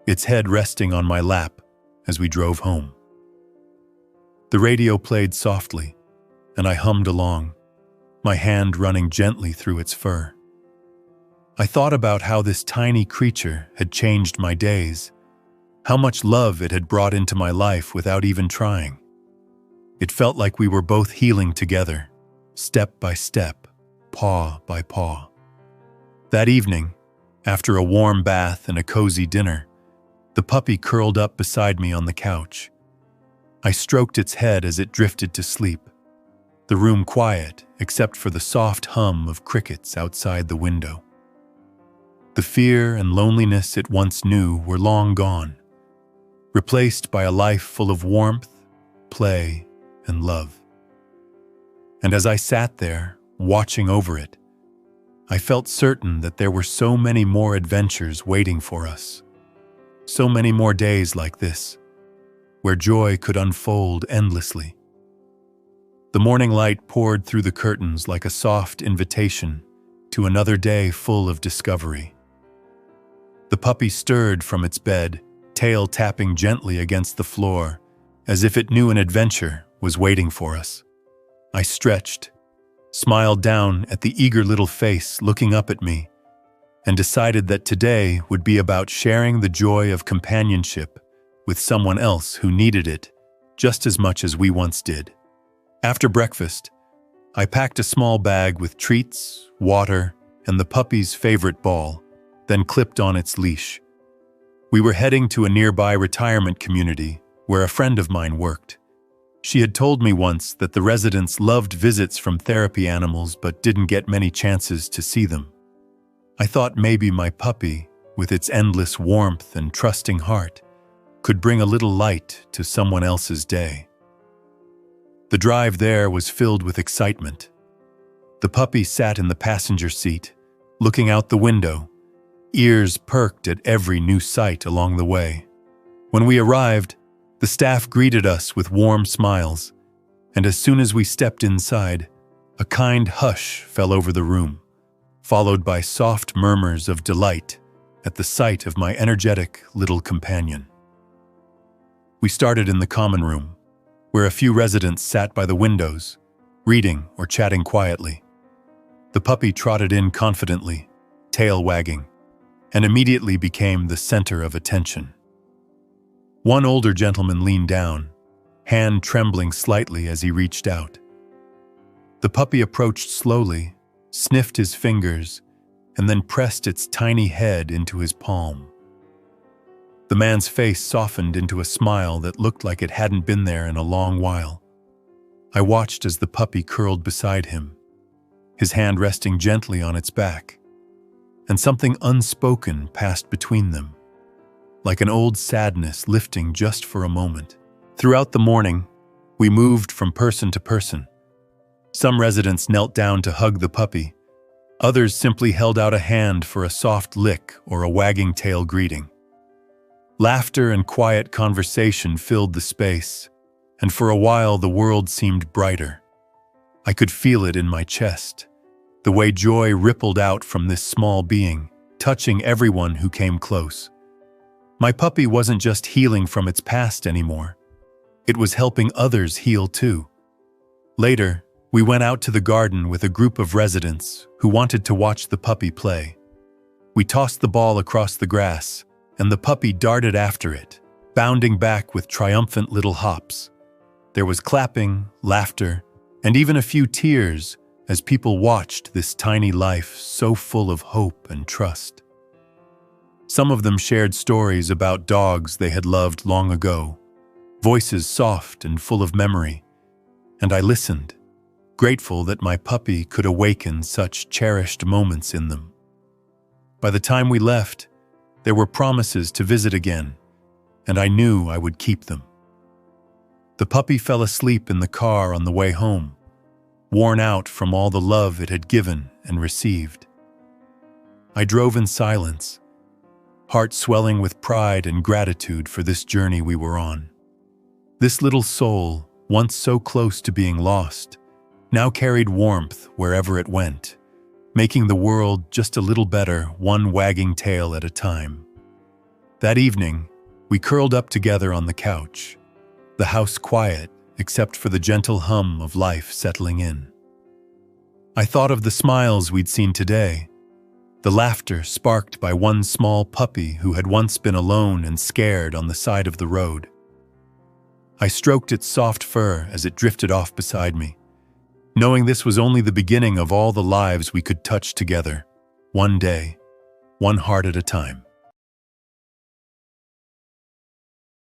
its head resting on my lap as we drove home. The radio played softly, and I hummed along, my hand running gently through its fur. I thought about how this tiny creature had changed my days, how much love it had brought into my life without even trying. It felt like we were both healing together, step by step, paw by paw. That evening, after a warm bath and a cozy dinner, the puppy curled up beside me on the couch. I stroked its head as it drifted to sleep, the room quiet except for the soft hum of crickets outside the window. The fear and loneliness it once knew were long gone, replaced by a life full of warmth, play, and love. And as I sat there, watching over it, I felt certain that there were so many more adventures waiting for us, so many more days like this, where joy could unfold endlessly. The morning light poured through the curtains like a soft invitation to another day full of discovery. The puppy stirred from its bed, tail tapping gently against the floor, as if it knew an adventure was waiting for us. I stretched, smiled down at the eager little face looking up at me, and decided that today would be about sharing the joy of companionship with someone else who needed it just as much as we once did. After breakfast, I packed a small bag with treats, water, and the puppy's favorite ball, then clipped on its leash. We were heading to a nearby retirement community where a friend of mine worked. She had told me once that the residents loved visits from therapy animals but didn't get many chances to see them. I thought maybe my puppy, with its endless warmth and trusting heart, could bring a little light to someone else's day. The drive there was filled with excitement. The puppy sat in the passenger seat, looking out the window, ears perked at every new sight along the way. When we arrived, the staff greeted us with warm smiles, and as soon as we stepped inside, a kind hush fell over the room, followed by soft murmurs of delight at the sight of my energetic little companion. We started in the common room, where a few residents sat by the windows, reading or chatting quietly. The puppy trotted in confidently, tail wagging, and immediately became the center of attention. One older gentleman leaned down, hand trembling slightly as he reached out. The puppy approached slowly, sniffed his fingers, and then pressed its tiny head into his palm. The man's face softened into a smile that looked like it hadn't been there in a long while. I watched as the puppy curled beside him, his hand resting gently on its back, and something unspoken passed between them, like an old sadness lifting just for a moment. Throughout the morning, we moved from person to person. Some residents knelt down to hug the puppy. Others simply held out a hand for a soft lick or a wagging tail greeting. Laughter and quiet conversation filled the space, and for a while the world seemed brighter. I could feel it in my chest, the way joy rippled out from this small being, touching everyone who came close. My puppy wasn't just healing from its past anymore. It was helping others heal too. Later, we went out to the garden with a group of residents who wanted to watch the puppy play. We tossed the ball across the grass, and the puppy darted after it, bounding back with triumphant little hops. There was clapping, laughter, and even a few tears as people watched this tiny life so full of hope and trust. Some of them shared stories about dogs they had loved long ago, voices soft and full of memory, and I listened, grateful that my puppy could awaken such cherished moments in them. By the time we left, there were promises to visit again, and I knew I would keep them. The puppy fell asleep in the car on the way home, worn out from all the love it had given and received. I drove in silence, heart swelling with pride and gratitude for this journey we were on. This little soul, once so close to being lost, now carried warmth wherever it went, making the world just a little better, one wagging tail at a time. That evening, we curled up together on the couch, the house quiet except for the gentle hum of life settling in. I thought of the smiles we'd seen today, the laughter sparked by one small puppy who had once been alone and scared on the side of the road. I stroked its soft fur as it drifted off beside me, knowing this was only the beginning of all the lives we could touch together, one day, one heart at a time.